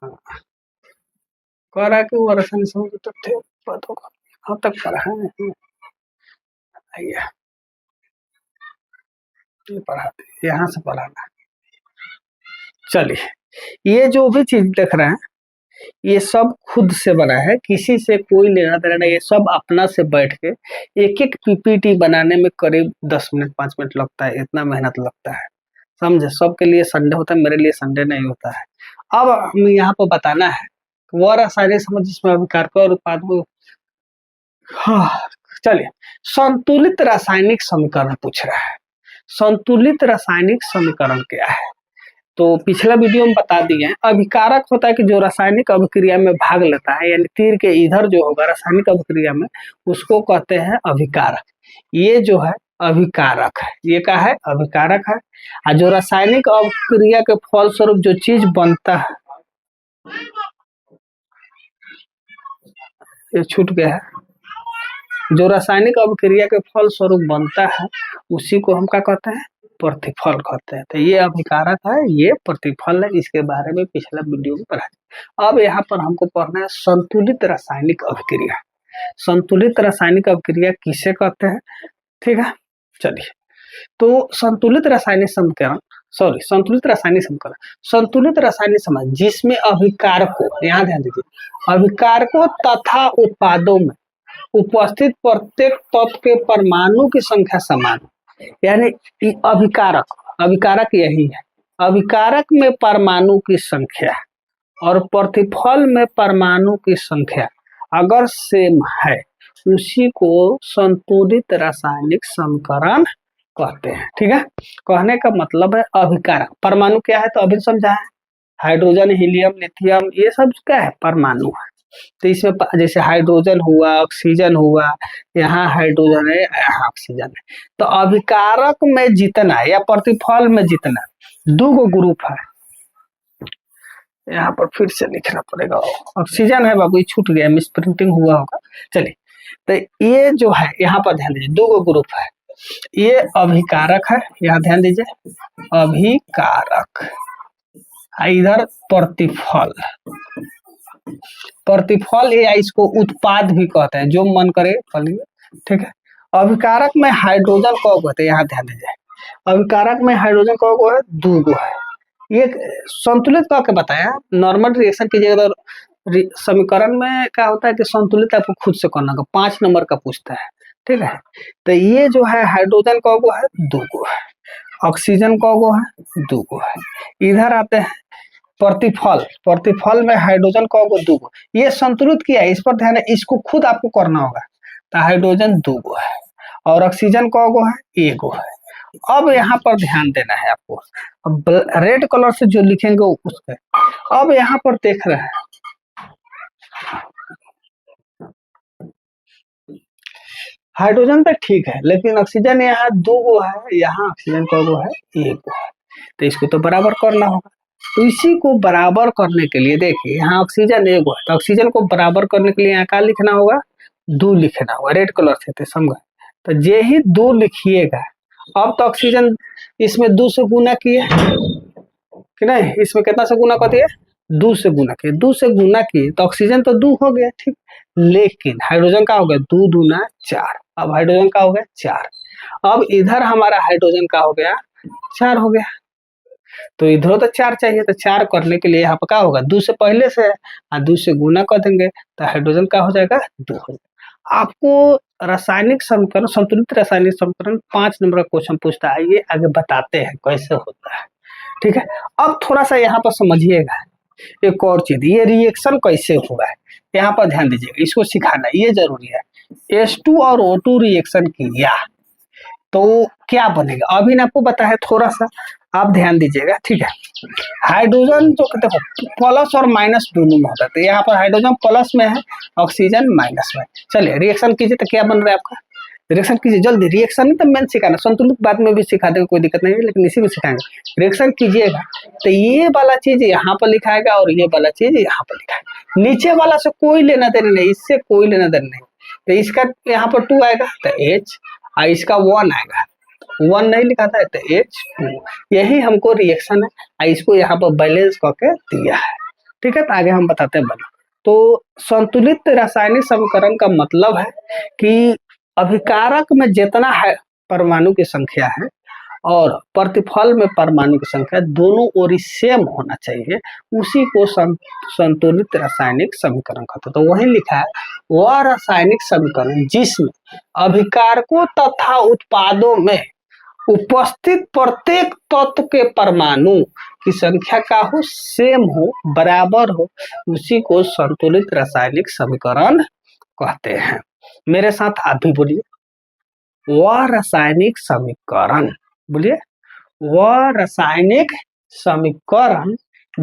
कह रहा है कि वो रासायनिक समीकरण थे पदों का अब तक पढ़ा है, ये पढ़ा दिए, यहाँ से पढ़ाना। चलिए ये जो भी चीज देख रहे हैं ये सब खुद से बना है, किसी से कोई लेना देना नहीं, ये सब अपना से बैठ के एक एक पीपीटी बनाने में करीब 10 मिनट 5 मिनट लगता है, इतना मेहनत लगता है, समझे। सबके लिए संडे होता है, मेरे लिए संडे नहीं होता है। अब हमें यहाँ पर बताना है वह रासायनिक समझ जिसमें अभिकारक और उत्पाद को, हाँ चलिए, संतुलित रासायनिक समीकरण पूछ रहा है। संतुलित रासायनिक समीकरण क्या है, तो पिछला वीडियो में बता दिए हैं। अभिकारक होता है कि जो रासायनिक अभिक्रिया में भाग लेता है, यानी तीर के इधर जो होगा रासायनिक अभिक्रिया में, उसको कहते हैं अभिकारक। ये जो है अभिकारक है, ये क्या है, अभिकारक है। और जो रासायनिक अभिक्रिया के फलस्वरूप जो चीज बनता है, ये छूट गया है, जो रासायनिक अभिक्रिया के फलस्वरूप बनता है उसी को हम क्या कहते हैं, प्रतिफल कहते हैं। तो ये अभिकारक है, ये प्रतिफल है, इसके बारे में पिछला वीडियो में पढ़ा। अब यहाँ पर हमको पढ़ना है संतुलित रासायनिक अभिक्रिया। संतुलित रासायनिक अभिक्रिया किसे कहते हैं, ठीक है। चलिए तो संतुलित रासायनिक समीकरण, संतुलित रासायनिक समीकरण, संतुलित रासायनिक समीकरण जिसमें अभिकारकों, यहाँ ध्यान दीजिए, अभिकारकों तथा उत्पादों में उपस्थित प्रत्येक तत्व के परमाणु की संख्या समान, यानी अभिकारक, अभिकारक यही है, अभिकारक में परमाणु की संख्या और प्रतिफल में परमाणु की संख्या अगर सेम है उसी को संतुलित रासायनिक समीकरण कहते हैं, ठीक है। कहने का मतलब है अभिकारक, परमाणु क्या है तो अभी समझा है, हाइड्रोजन हीलियम लिथियम ये सब क्या है, परमाणु है। तो इसमें जैसे हाइड्रोजन हुआ, ऑक्सीजन हुआ, यहाँ हाइड्रोजन है यहाँ ऑक्सीजन है, तो अभिकारक में जितना या प्रतिफल में जितना, दो गो ग्रुप है, यहाँ पर फिर से लिखना पड़ेगा, ऑक्सीजन है बाबू, छूट गया, मिस प्रिंटिंग हुआ होगा। चलिए तो ये जो है यहाँ पर ध्यान दीजिए, दो गो ग्रुप है, ये अभिकारक है, यहाँ ध्यान दीजिए अभिकारक, इधर प्रतिफल, प्रतिफल या इसको उत्पाद भी कहते हैं, जो मन करे फलिए, ठीक है। अभिकारक में हाइड्रोजन कौ कहते हैं, यहाँ ध्यान दीजिए, अभिकारक में हाइड्रोजन कौ गो है, दो गो है। ये संतुलित कह के बताया, नॉर्मल रिएक्शन कीजिएगा तो समीकरण में क्या होता है कि संतुलित आपको खुद से करना होगा, 5 नंबर का पूछता है, ठीक है। तो ये जो है हाइड्रोजन कौ गो है, दो गो है। ऑक्सीजन कौगो है, 2 गो है। इधर आते हैं प्रतिफल, प्रतिफल में हाइड्रोजन कौगो, 2 गो। ये संतुलित किया है, इस पर ध्यान है, इसको खुद आपको करना होगा। तो हाइड्रोजन 2 गो है और ऑक्सीजन कौगो है, 1 गो है। अब यहाँ पर ध्यान देना है आपको, अब रेड कलर से जो लिखेंगे उसके। अब यहाँ पर देख रहे हैं हाइड्रोजन तो ठीक है, लेकिन ऑक्सीजन यहाँ 2 गो है, यहाँ ऑक्सीजन कौगो है, 1 गो है। तो इसको तो बराबर करना होगा। तो इसी को बराबर करने के लिए देखिए, यहाँ ऑक्सीजन 1 गो है, तो ऑक्सीजन को बराबर करने के लिए यहाँ क्या लिखना होगा, 2 लिखना होगा, रेड कलर से थे समझ। तो जे ही 2 लिखिएगा। अब तो ऑक्सीजन इसमें 2 से गुना किए कि नहीं, इसमें कितना से गुना कर दिए, 2 से गुना किए, 2 से गुना किए तो ऑक्सीजन तो 2 हो गया, ठीक। लेकिन हाइड्रोजन का हो गया 2 दूना 4। अब हाइड्रोजन का हो गया 4। अब इधर हमारा हाइड्रोजन का हो गया 4 हो गया, तो इधर तो 4 चाहिए, तो 4 करने के लिए यहाँ पर क्या होगा, 2 से पहले से और 2 से गुना कर देंगे तो हाइड्रोजन का हो जाएगा 2 हो जाएगा। आपको रासायनिक समीकरण, संतुलित रासायनिक समीकरण 5 नंबर का क्वेश्चन पूछता है, ये आगे बताते हैं कैसे होता है, ठीक है। अब थोड़ा सा यहाँ पर समझिएगा एक और चीज, ये रिएक्शन कैसे हुआ है, यहाँ पर ध्यान दीजिएगा, इसको सिखाना ये जरूरी है। H2 और O2 रिएक्शन किया तो क्या बनेगा, अभी ने आपको बताया, थोड़ा सा आप ध्यान दीजिएगा, ठीक है। हाइड्रोजन जो देखो प्लस और माइनस दोनों में होता है, तो यहाँ पर हाइड्रोजन प्लस में है, ऑक्सीजन माइनस में। चलिए रिएक्शन कीजिए, तो क्या बन रहा है आपका, रिएक्शन कीजिए जल्दी, रिएक्शन नहीं तो मेन सिखाना, संतुलित बाद में भी सिखा देंगे, कोई दिक्कत नहीं है, लेकिन इसी में सिखाएंगे। रिएक्शन कीजिएगा तो ये वाला चीज यहाँ पर लिखाएगा और ये वाला चीज यहाँ पर लिखाएगा, नीचे वाला से कोई लेना देना नहीं, इससे कोई लेना देना नहीं। तो इसका यहाँ पर 2 आएगा तो H, और इसका 1 आएगा, 1 नहीं लिखा था तो H2, यही हमको रिएक्शन है, इसको यहाँ पर बैलेंस करके दिया है, ठीक है। तो आगे हम बताते हैं बना। तो संतुलित रासायनिक समीकरण का मतलब है कि अभिकारक में जितना है परमाणु की संख्या है और प्रतिफल में परमाणु की संख्या दोनों ओर सेम होना चाहिए, उसी को संतुलित रासायनिक समीकरण कहते हैं। तो वही लिखा है, वह रासायनिक समीकरण जिसमें अभिकारकों तथा उत्पादों में उपस्थित प्रत्येक तत्व के परमाणु की संख्या का हो, सेम हो, बराबर हो, उसी को संतुलित रासायनिक समीकरण कहते हैं। मेरे साथ आप भी बोलिए, वह रासायनिक समीकरण, बोलिए, वह रासायनिक समीकरण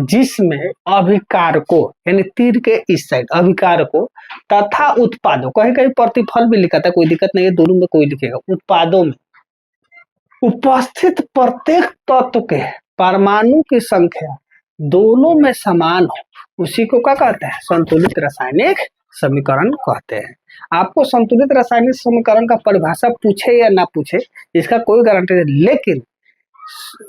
जिसमें अभिकारकों यानी तीर के इस साइड अभिकारकों तथा उत्पादों, कहीं कहीं प्रतिफल भी लिखा था, कोई दिक्कत नहीं है, दोनों में कोई लिखेगा, उत्पादों में उपस्थित प्रत्येक तत्व के परमाणु की संख्या दोनों में समान हो, उसी को क्या कहते हैं, संतुलित रासायनिक समीकरण कहते हैं। आपको संतुलित रासायनिक समीकरण का परिभाषा पूछे या ना पूछे इसका कोई गारंटी नहीं, लेकिन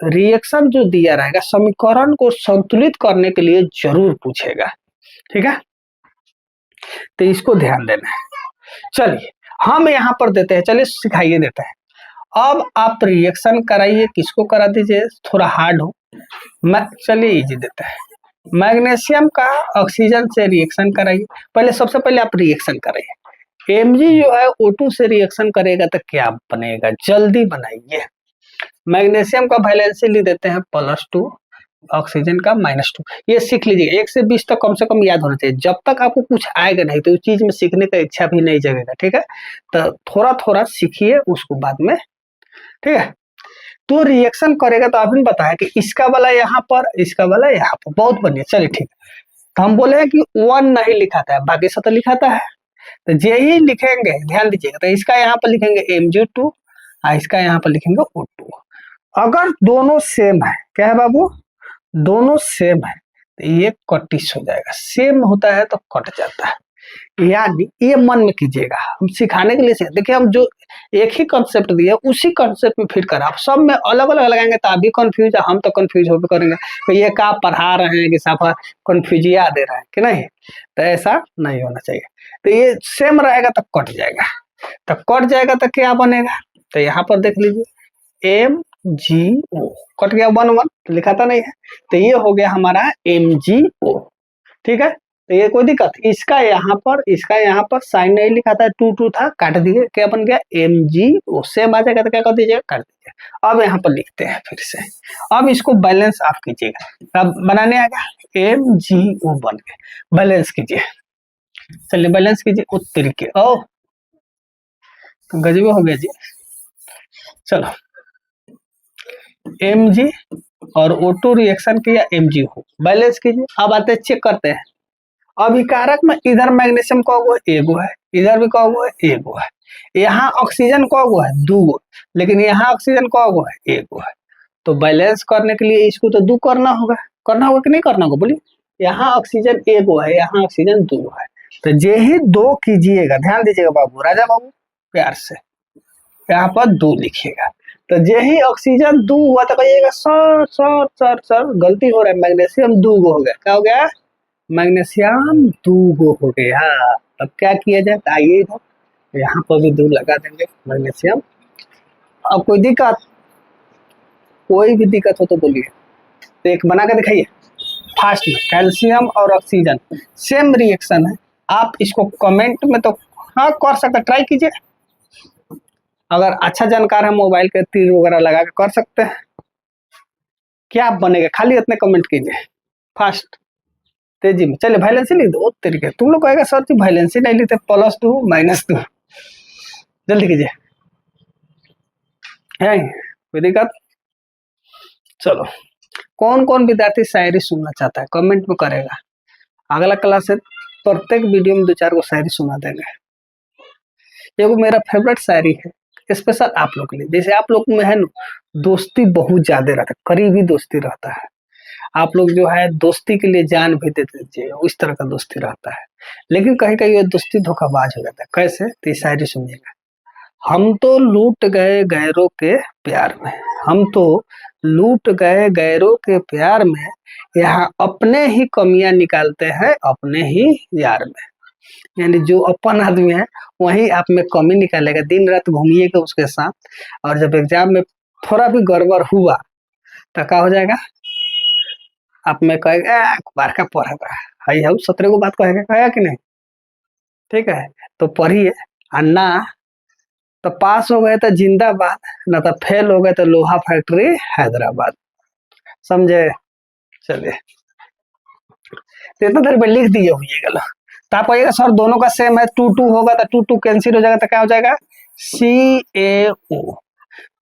रिएक्शन जो दिया रहेगा समीकरण को संतुलित करने के लिए जरूर पूछेगा, ठीक है। तो इसको ध्यान देना है। चलिए हम यहाँ पर देते हैं, चलिए सिखाइए देते हैं। अब आप रिएक्शन कराइए, किसको करा दीजिए, थोड़ा हार्ड हो, चलिए इजी देते हैं। मैग्नीशियम का ऑक्सीजन से रिएक्शन कराइए, पहले सबसे पहले आप रिएक्शन कराइए। Mg जो है O2 से रिएक्शन करेगा तो क्या बनेगा, जल्दी बनाइए। मैग्नीशियम का वैलेंसी लिख देते हैं +2, ऑक्सीजन का -2। ये सीख लीजिए, 1 से 20 तक कम से कम याद होना चाहिए, जब तक आपको कुछ आएगा नहीं तो उस चीज में सीखने का इच्छा भी नहीं जगेगा, ठीक है। तो थोड़ा थोड़ा सीखिए, उसको बाद में, ठीक है। तो रिएक्शन करेगा तो आपने बताया कि इसका वाला यहाँ पर, इसका वाला यहाँ पर, बहुत बढ़िया, चलिए ठीक है। तो हम बोले हैं कि 1 नहीं लिखाता है, बाकी सब तो लिखाता है, तो जे ही लिखेंगे, ध्यान दीजिएगा, तो इसका यहाँ पर लिखेंगे Mg2 और इसका यहाँ पर लिखेंगे O2। अगर दोनों सेम है, क्या है बाबू, दोनों सेम है तो ये कटिश हो जाएगा, सेम होता है तो कट जाता है, यानी ये मन में कीजिएगा, हम सिखाने के लिए देखिए, हम जो एक ही कॉन्सेप्ट दिए उसी कॉन्सेप्ट में फिट कर, आप सब में अलग अलग लगाएंगे तो आप भी कंफ्यूज है, हम तो कंफ्यूज होकर करेंगे तो ये क्या पढ़ा रहे हैं कि साफा कंफ्यूजिया दे रहे हैं कि नहीं, तो ऐसा नहीं होना चाहिए। तो ये सेम रहेगा तो कट जाएगा, तो कट जाएगा तो क्या बनेगा, तो यहाँ पर देख लीजिए MgO, कट गया 1 1 लिखा था नहीं है, तो ये हो गया हमारा MgO, ठीक है। तो ये कोई दिक्कत, इसका यहाँ पर साइन नहीं लिखा था, 2 था, काट दिए, क्या बन गया Mg, सेम आ जाएगा तो क्या कर दीजिएगा, काट दीजिए। अब यहाँ पर लिखते हैं फिर से, अब इसको बैलेंस आप कीजिएगा, अब बनाने आएगा MgO बन गया, बैलेंस कीजिए, चलिए बैलेंस कीजिए, उत्तर के ओ गजब हो गया जी। चलो Mg और O2 रिएक्शन किया, Mg हो, बैलेंस कीजिए। अब आते हैं चेक करते हैं, अभिकारक में इधर मैग्नीशियम कौगो है, एगो है, इधर भी कौगो है, एगो है, यहाँ ऑक्सीजन कौगो है, 2 लेकिन यहाँ ऑक्सीजन कौगो है, एगो है। तो बैलेंस करने के लिए इसको तो 2 करना होगा कि नहीं करना होगा, बोलिए। यहाँ ऑक्सीजन एगो है, यहाँ ऑक्सीजन 2 है, तो जे ही 2 कीजिएगा, ध्यान दीजिएगा बाबू, राजा बाबू प्यार से, यहाँ पर 2 लिखिएगा। तो जे ही ऑक्सीजन 2 हुआ तो कहिएगा सर सर सर सर गलती हो रहा है, मैग्नीशियम 2 हो गया, क्या हो गया, मैग्नीशियम 2 हो गया। अब क्या किया जाए, आइए इधर, यहाँ पर भी 2 लगा देंगे मैग्नीशियम। अब कोई भी दिक्कत हो तो बोलिए, तो एक बना के दिखाइए फास्ट में, कैल्शियम और ऑक्सीजन सेम रिएक्शन है, आप इसको कमेंट में तो हाँ कर सकते, ट्राई कीजिए, अगर अच्छा जानकार है मोबाइल के तीर वगैरह लगा के कर सकते हैं, क्या बनेगा, खाली इतने कमेंट कीजिए फास्ट तेजी में। चलिए वैलेंसी लिख दो, तरीके तुम लोग कहेगा सर जी वैलेंसी नहीं लिखते, +2 -2, जल्दी कीजिए, है कोई दिक्कत। चलो कौन कौन विद्यार्थी शायरी सुनना चाहता है कमेंट में करेगा, अगला क्लास से प्रत्येक वीडियो में 2-4 को शायरी सुना देंगे। ये वो मेरा फेवरेट शायरी है, स्पेशल आप लोग के लिए, जैसे आप लोग में है ना दोस्ती बहुत ज्यादा रहता है, करीबी दोस्ती रहता है, आप लोग जो है दोस्ती के लिए जान भी दे दीजिए, उस तरह का दोस्ती रहता है, लेकिन कहीं कहीं ये दोस्ती धोखाबाज हो जाता है। कैसे, तो शायरी सुनिएगा, हम तो लूट गए गैरों के प्यार में, हम तो लूट गए गैरों के प्यार में, यहाँ अपने ही कमियां निकालते हैं अपने ही यार में, यानी जो अपन आदमी है वही आप में कमी निकालेगा, दिन रात घूमिएगा उसके साथ, और जब एग्जाम में थोड़ा भी गड़बड़ हुआ तो क्या हो जाएगा, आप में कहेगा बार का पढ़ेगा, हाई हाउ 17 को बात कहेगा कि नहीं, ठीक है, तो पढ़िए, और ना तो पास हो गए तो जिंदाबाद, ना तो फेल हो गए तो लोहा फैक्ट्री हैदराबाद, समझे। चलिए इतना देर में लिख दिए होइएगा, तो आप कहिएगा सर दोनों का सेम है, 2 होगा तो 2 कैंसिल हो जाएगा, तो क्या हो जाएगा CaO।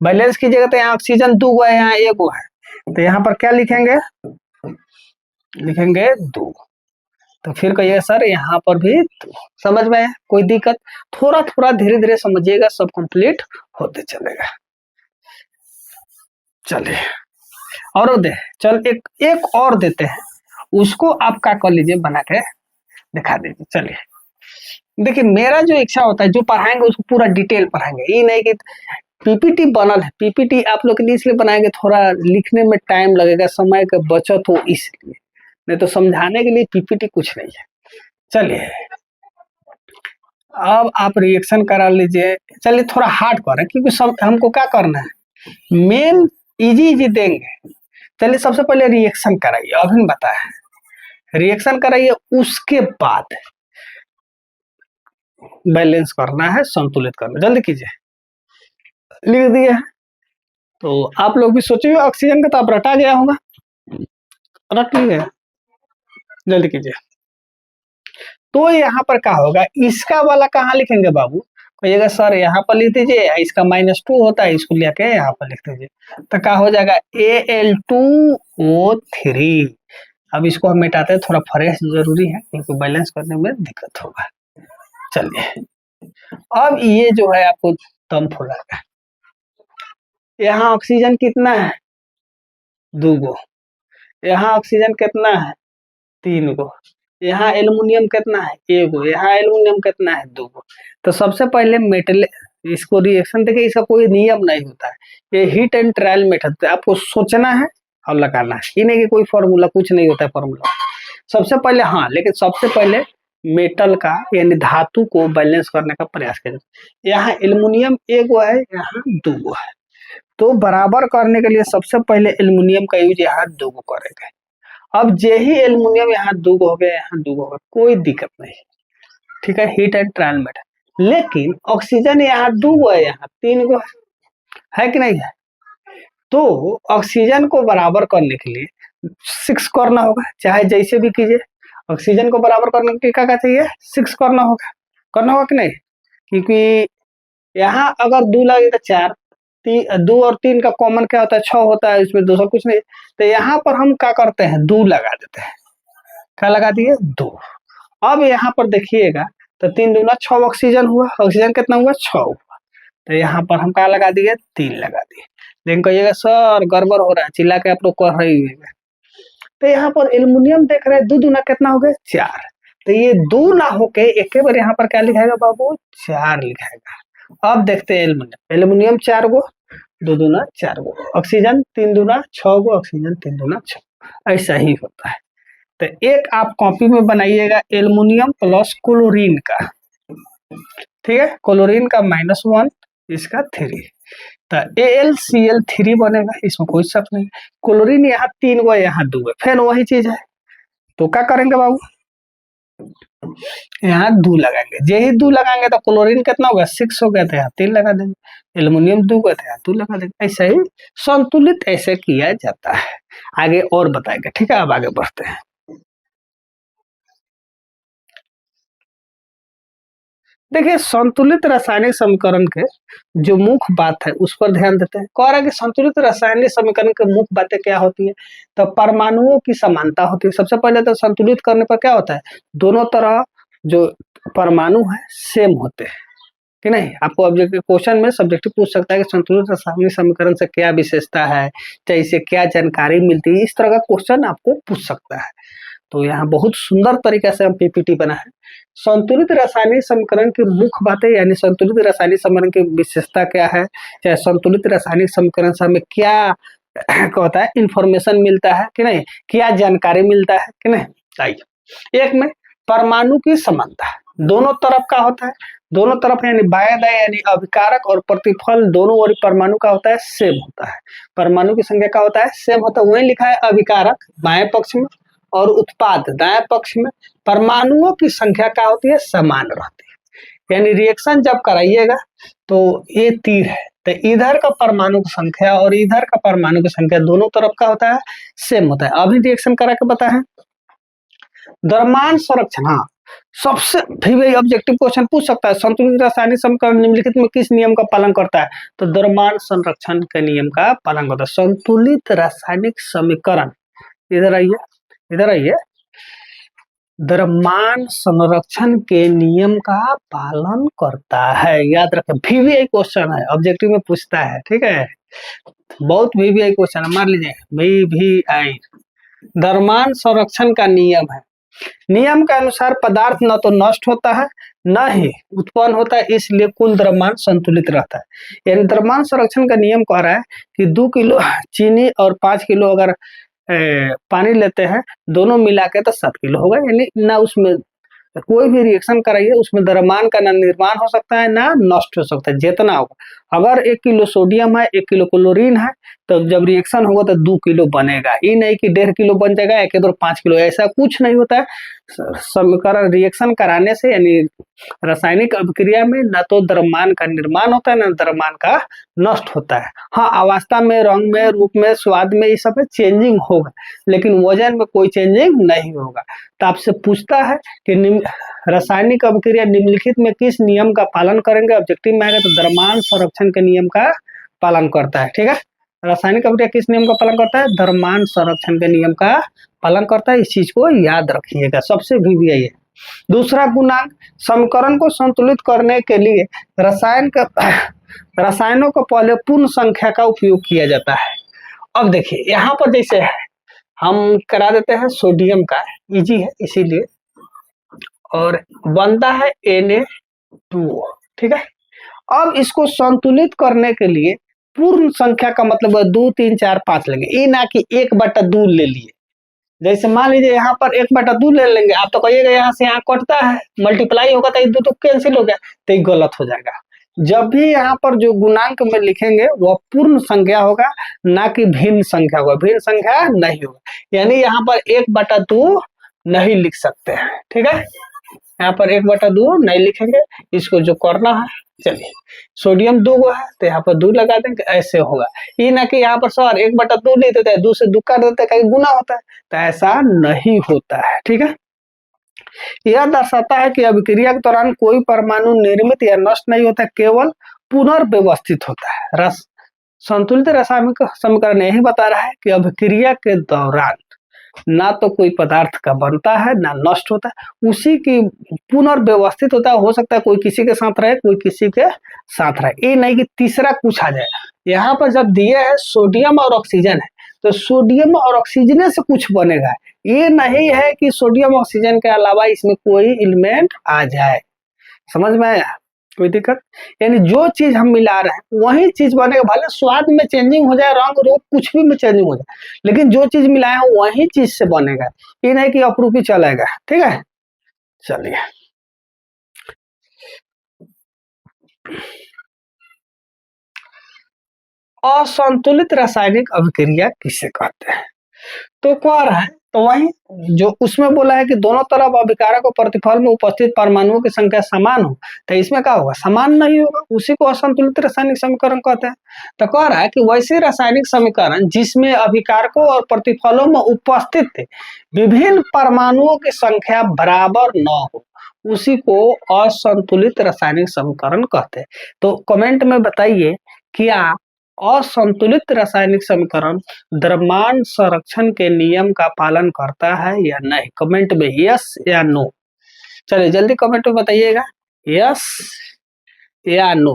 बैलेंस कीजिएगा तो यहाँ ऑक्सीजन 2 है, यहाँ 1 है, तो यहाँ पर क्या लिखेंगे, लिखेंगे 2, तो फिर कहिएगा सर यहाँ पर भी 2, समझ में है, कोई दिक्कत, थोड़ा थोड़ा धीरे धीरे समझिएगा, सब कंप्लीट होते चलेगा। चलिए और दे, चल एक और देते हैं, उसको आप क्या कर लीजिए, बना के दिखा दीजिए। चलिए देखिए, मेरा जो इच्छा होता है जो पढ़ाएंगे उसको पूरा डिटेल पढ़ाएंगे, ये नहीं कि पीपीटी बनल है, पीपीटी आप लोग के लिए इसलिए बनाएंगे थोड़ा लिखने में टाइम लगेगा, समय का बचत हो इसलिए, नहीं तो समझाने के लिए पीपीटी कुछ नहीं है। चलिए अब आप रिएक्शन करा लीजिए, चलिए थोड़ा हार्ड करें क्योंकि सब हमको क्या करना है, मेन इजी देंगे। चलिए सबसे पहले रिएक्शन कराइए, अभी बताया रिएक्शन कराइए, उसके बाद बैलेंस करना है, संतुलित करना, जल्दी कीजिए, लिख दिए। तो आप लोग भी सोचिए, ऑक्सीजन का तो आप रटा गया होगा, रट लिए, जल्दी कीजिए। तो यहाँ पर क्या होगा, इसका वाला कहाँ लिखेंगे बाबू, कहिएगा सर यहाँ पर लिख दीजिए, इसका -2 होता है, इसको लेके यहाँ पर लिख दीजिए, तो क्या हो जाएगा Al2O3। अब इसको हम मिटाते हैं, थोड़ा फ्रेश जरूरी है क्योंकि बैलेंस करने में दिक्कत होगा। चलिए अब ये जो है आपको दम फुलाएगा, यहाँ ऑक्सीजन कितना है 2 गो, यहाँ ऑक्सीजन कितना है 3 गो, यहाँ एल्युमिनियम कितना है 1 गो, यहाँ एल्युमिनियम कितना है 2 गो। तो सबसे पहले मेटल इसको रिएक्शन देखिए, इसका कोई नियम नहीं होता है, ये हिट एंड ट्रायल मेथड, आपको सोचना है और लगाना है, ये नहीं कि कोई फॉर्मूला, कुछ नहीं होता है फॉर्मूला। सबसे पहले हाँ, लेकिन सबसे पहले मेटल का यानी धातु को बैलेंस करने का प्रयास करें। यहाँ एल्युमिनियम 1 गो है, यहाँ 2 गो है, तो बराबर करने के लिए सबसे पहले एल्युमिनियम का यूज यहाँ 2 गो करेंगे। अब जे ही एल्युमिनियम यहाँ 2 हो गया, यहाँ 2 होगा, कोई दिक्कत नहीं, ठीक है, हीट एंड ट्रांसमिट। लेकिन ऑक्सीजन यहाँ 2 है, यहाँ 3 है कि नहीं है। तो ऑक्सीजन को बराबर करने के लिए 6 करना होगा, चाहे जैसे भी कीजिए। ऑक्सीजन को बराबर करने के लिए क्या चाहिए, 6 करना होगा कि नहीं, क्योंकि यहाँ अगर 2 लगे तो 4, 2 और 3 का कॉमन क्या होता है, 6 होता है, इसमें दूसरा कुछ नहीं। तो यहाँ पर हम क्या करते हैं, 2 लगा देते हैं, क्या लगा दिए, 2। अब यहाँ पर देखिएगा तो 3 दूना 6 ऑक्सीजन हुआ, ऑक्सीजन कितना हुआ, 6 हुआ। तो यहाँ पर हम क्या लगा दिए, 3 लगा दिए। लेकिन कहिएगा सर गड़बड़ हो रहा है, चिल्ला के आप लोग कर रही है। तो यहाँ पर एल्युमिनियम देख रहे हैं, 2 दूना कितना हो गया, 4। तो ये 2 ना होके एक बार यहाँ पर क्या लिखाएगा बाबू, 4 लिखाएगा। अब देखते हैं एल्युमिनियम 4 गो, 2 दूना 4 गो, ऑक्सीजन 3 दूना 6 गो, ऑक्सीजन 3 दूना 6, ऐसा ही होता है। तो एक आप कॉपी में बनाइएगा एल्युमिनियम प्लस क्लोरीन का, ठीक है, क्लोरीन का -1, इसका 3, तो AlCl3 बनेगा, इसमें कोई शक नहीं। क्लोरीन यहाँ 3 गो, यहाँ 2 गो, फिर वही चीज है। तो क्या करेंगे बाबू, यहाँ 2 लगाएंगे, यही 2 लगाएंगे तो क्लोरीन कितना होगा, 6 हो गया था, यहाँ 3 लगा देंगे। एल्युमिनियम 2 गया था, यहाँ 2 लगा देंगे। ऐसा ही संतुलित ऐसे किया जाता है। आगे और बताएंगे, ठीक है। अब आगे बढ़ते हैं। देखिए संतुलित रासायनिक समीकरण के जो मुख्य बात है उस पर ध्यान देते हैं। कह रहा है कि संतुलित रासायनिक समीकरण के मुख्य बातें क्या होती है, तो परमाणुओं की समानता होती है। सबसे पहले तो संतुलित करने पर क्या होता है, दोनों तरह जो परमाणु है सेम होते हैं कि नहीं। आपको ऑब्जेक्टिव क्वेश्चन में सब्जेक्टिव पूछ सकता है कि संतुलित रासायनिक समीकरण से क्या विशेषता है, चाहे इससे क्या जानकारी मिलती है, इस तरह का क्वेश्चन आपको पूछ सकता है। तो यहाँ बहुत सुंदर तरीके से हम पीपीटी बना है। संतुलित रासायनिक समीकरण की मुख्य बातें, यानी संतुलित रासायनिक समीकरण की विशेषता क्या है, चाहे संतुलित रासायनिक समीकरण से हमें क्या होता है, इंफॉर्मेशन मिलता है कि नहीं, क्या जानकारी मिलता है कि नहीं। आइए, एक में परमाणु की समानता, दोनों तरफ का होता है, दोनों तरफ यानी बाएं दाएं यानी अभिकारक और प्रतिफल दोनों ओर परमाणु का होता है सेम होता है। परमाणु की संख्या का होता है सेम होता है, वही लिखा है अभिकारक बाएं पक्ष में और उत्पाद दाएं पक्ष में। परमाणुओं की संख्या क्या होती है, समान रहती है। यानी रिएक्शन जब कराइएगा तो ये तीर है, तो इधर का परमाणु की संख्या और इधर का परमाणु की संख्या दोनों तरफ का होता है सेम होता है। अभी रिएक्शन करा के बता है द्रव्यमान संरक्षण। हाँ, सबसे भी ऑब्जेक्टिव क्वेश्चन पूछ सकता है, संतुलित रासायनिक समीकरण निम्नलिखित में किस नियम का पालन करता है, तो द्रव्यमान संरक्षण के नियम का पालन करता है। संतुलित रासायनिक समीकरण, इधर आइए, इधर आइए, द्रव्यमान संरक्षण के नियम का पालन करता है। याद रखें, VVI क्वेश्चन है, ऑब्जेक्टिव में पूछता है, ठीक है, बहुत VVI क्वेश्चन है। मान लीजिए VVI, द्रव्यमान संरक्षण का नियम है। नियम के अनुसार पदार्थ न तो नष्ट होता है न ही उत्पन्न होता है, इसलिए कुल द्रव्यमान संतुलित रहता है। यानी द्रव्यमान संरक्षण का नियम कह रहा है कि 2 किलो चीनी और 5 किलो अगर पानी लेते हैं, दोनों मिला के तो 7 किलो होगा। यानी ना उसमें कोई भी रिएक्शन कराइए उसमें द्रव्यमान का ना निर्माण हो सकता है ना नष्ट हो सकता है, जितना होगा। अगर 1 किलो सोडियम है, 1 किलो क्लोरीन है, तो जब रिएक्शन होगा तो 2 किलो बनेगा। ये नहीं कि 1.5 किलो बन जाएगा, 1 इधर 5 किलो, ऐसा कुछ नहीं होता है। समीकरण रिएक्शन कराने से यानी रासायनिक अभिक्रिया में न तो द्रव्यमान का निर्माण होता है न द्रव्यमान का नष्ट होता है। हाँ, अवस्था में, रंग में, रूप में, स्वाद में, ये सब में चेंजिंग होगा, लेकिन वजन में कोई चेंजिंग नहीं होगा। तो आपसे पूछता है कि रासायनिक अभिक्रिया निम्नलिखित में किस नियम का पालन करेंगे, ऑब्जेक्टिव में आएगा तो द्रव्यमान संरक्षण के नियम का पालन करता है, ठीक है। रासायनिक अभिक्रिया किस नियम का पालन करता है, द्रव्यमान संरक्षण के नियम का पालन करता है। इस चीज को याद रखिएगा, सबसे VVI है। दूसरा गुणांक, समीकरण को संतुलित करने के लिए रसायनों को पहले पूर्ण संख्या का उपयोग किया जाता है। अब देखिए यहाँ पर जैसे हम करा देते हैं सोडियम का, इजी है इसीलिए, और बनता है Na2O, ठीक है। अब इसको संतुलित करने के लिए पूर्ण संख्या का मतलब 2, 3, 4, 5 लेंगे, ये ना कि 1/2 ले लिए। जैसे मान लीजिए यहाँ पर 1/2 ले लेंगे, आप तो कहिएगा यहाँ से यहाँ कटता है, मल्टीप्लाई होगा तो 2 तो कैंसिल हो गया, तो ये गलत हो जाएगा। जब भी यहाँ पर जो गुणांक में लिखेंगे वह पूर्ण संख्या होगा, ना कि भिन्न संख्या होगा, भिन्न संख्या नहीं होगा। यानी यहाँ पर 1/2 नहीं लिख सकते हैं, ठीक है। यहाँ पर 1/2 नहीं लिखेंगे, इसको जो करना है, चलिए सोडियम 2 है तो यहाँ पर 2 लगा देंगे, ऐसे होगा। ये ना कि यहाँ पर सर 1/2 नहीं देते हैं, 2 से 2 कर देते हैं, कहीं गुना होता है, तो ऐसा नहीं होता है, ठीक है। यह दर्शाता है कि अभिक्रिया के दौरान कोई परमाणु निर्मित या नष्ट नहीं होता, केवल पुनर्व्यवस्थित होता है। संतुलित रासायनिक समीकरण यही बता रहा है कि अभिक्रिया के दौरान ना तो कोई पदार्थ का बनता है ना नष्ट होता है, उसी की पुनर्व्यवस्थित होता है। हो सकता है कोई किसी के साथ रहे, कोई किसी के साथ रहे, ये नहीं कि तीसरा कुछ आ जाए। यहाँ पर जब दिए है सोडियम और ऑक्सीजन है, तो सोडियम और ऑक्सीजन से कुछ बनेगा, ये नहीं है कि सोडियम ऑक्सीजन के अलावा इसमें कोई एलिमेंट आ जाए। समझ में आया? कोई दिक्कत? यानी जो चीज हम मिला रहे हैं वही चीज बनेगा, भले स्वाद में चेंजिंग हो जाए, रंग रूप कुछ भी में चेंजिंग हो जाए, लेकिन जो चीज मिलाए हैं वही चीज से बनेगा, ये नहीं कि अपरूपी चलेगा, ठीक है। चलिए असंतुलित रासायनिक अभिक्रिया किसे कहते हैं? तो क्या रहा है, तो वही जो उसमें बोला है कि दोनों तरफ अभिकारक और प्रतिफल में उपस्थित परमाणुओं की संख्या समान हो, तो इसमें क्या होगा, समान नहीं होगा, उसी को असंतुलित रासायनिक समीकरण कहते हैं। तो कह रहा है कि वैसे रासायनिक समीकरण जिसमें अभिकारकों और प्रतिफलों में उपस्थित विभिन्न परमाणुओं की संख्या बराबर न हो, उसी को असंतुलित रासायनिक समीकरण कहते हैं। तो कमेंट में बताइए क्या असंतुलित रासायनिक समीकरण द्रव्यमान संरक्षण के नियम का पालन करता है या नहीं? कमेंट में यस या नो, चलिए जल्दी कमेंट में बताइएगा, यस या नो।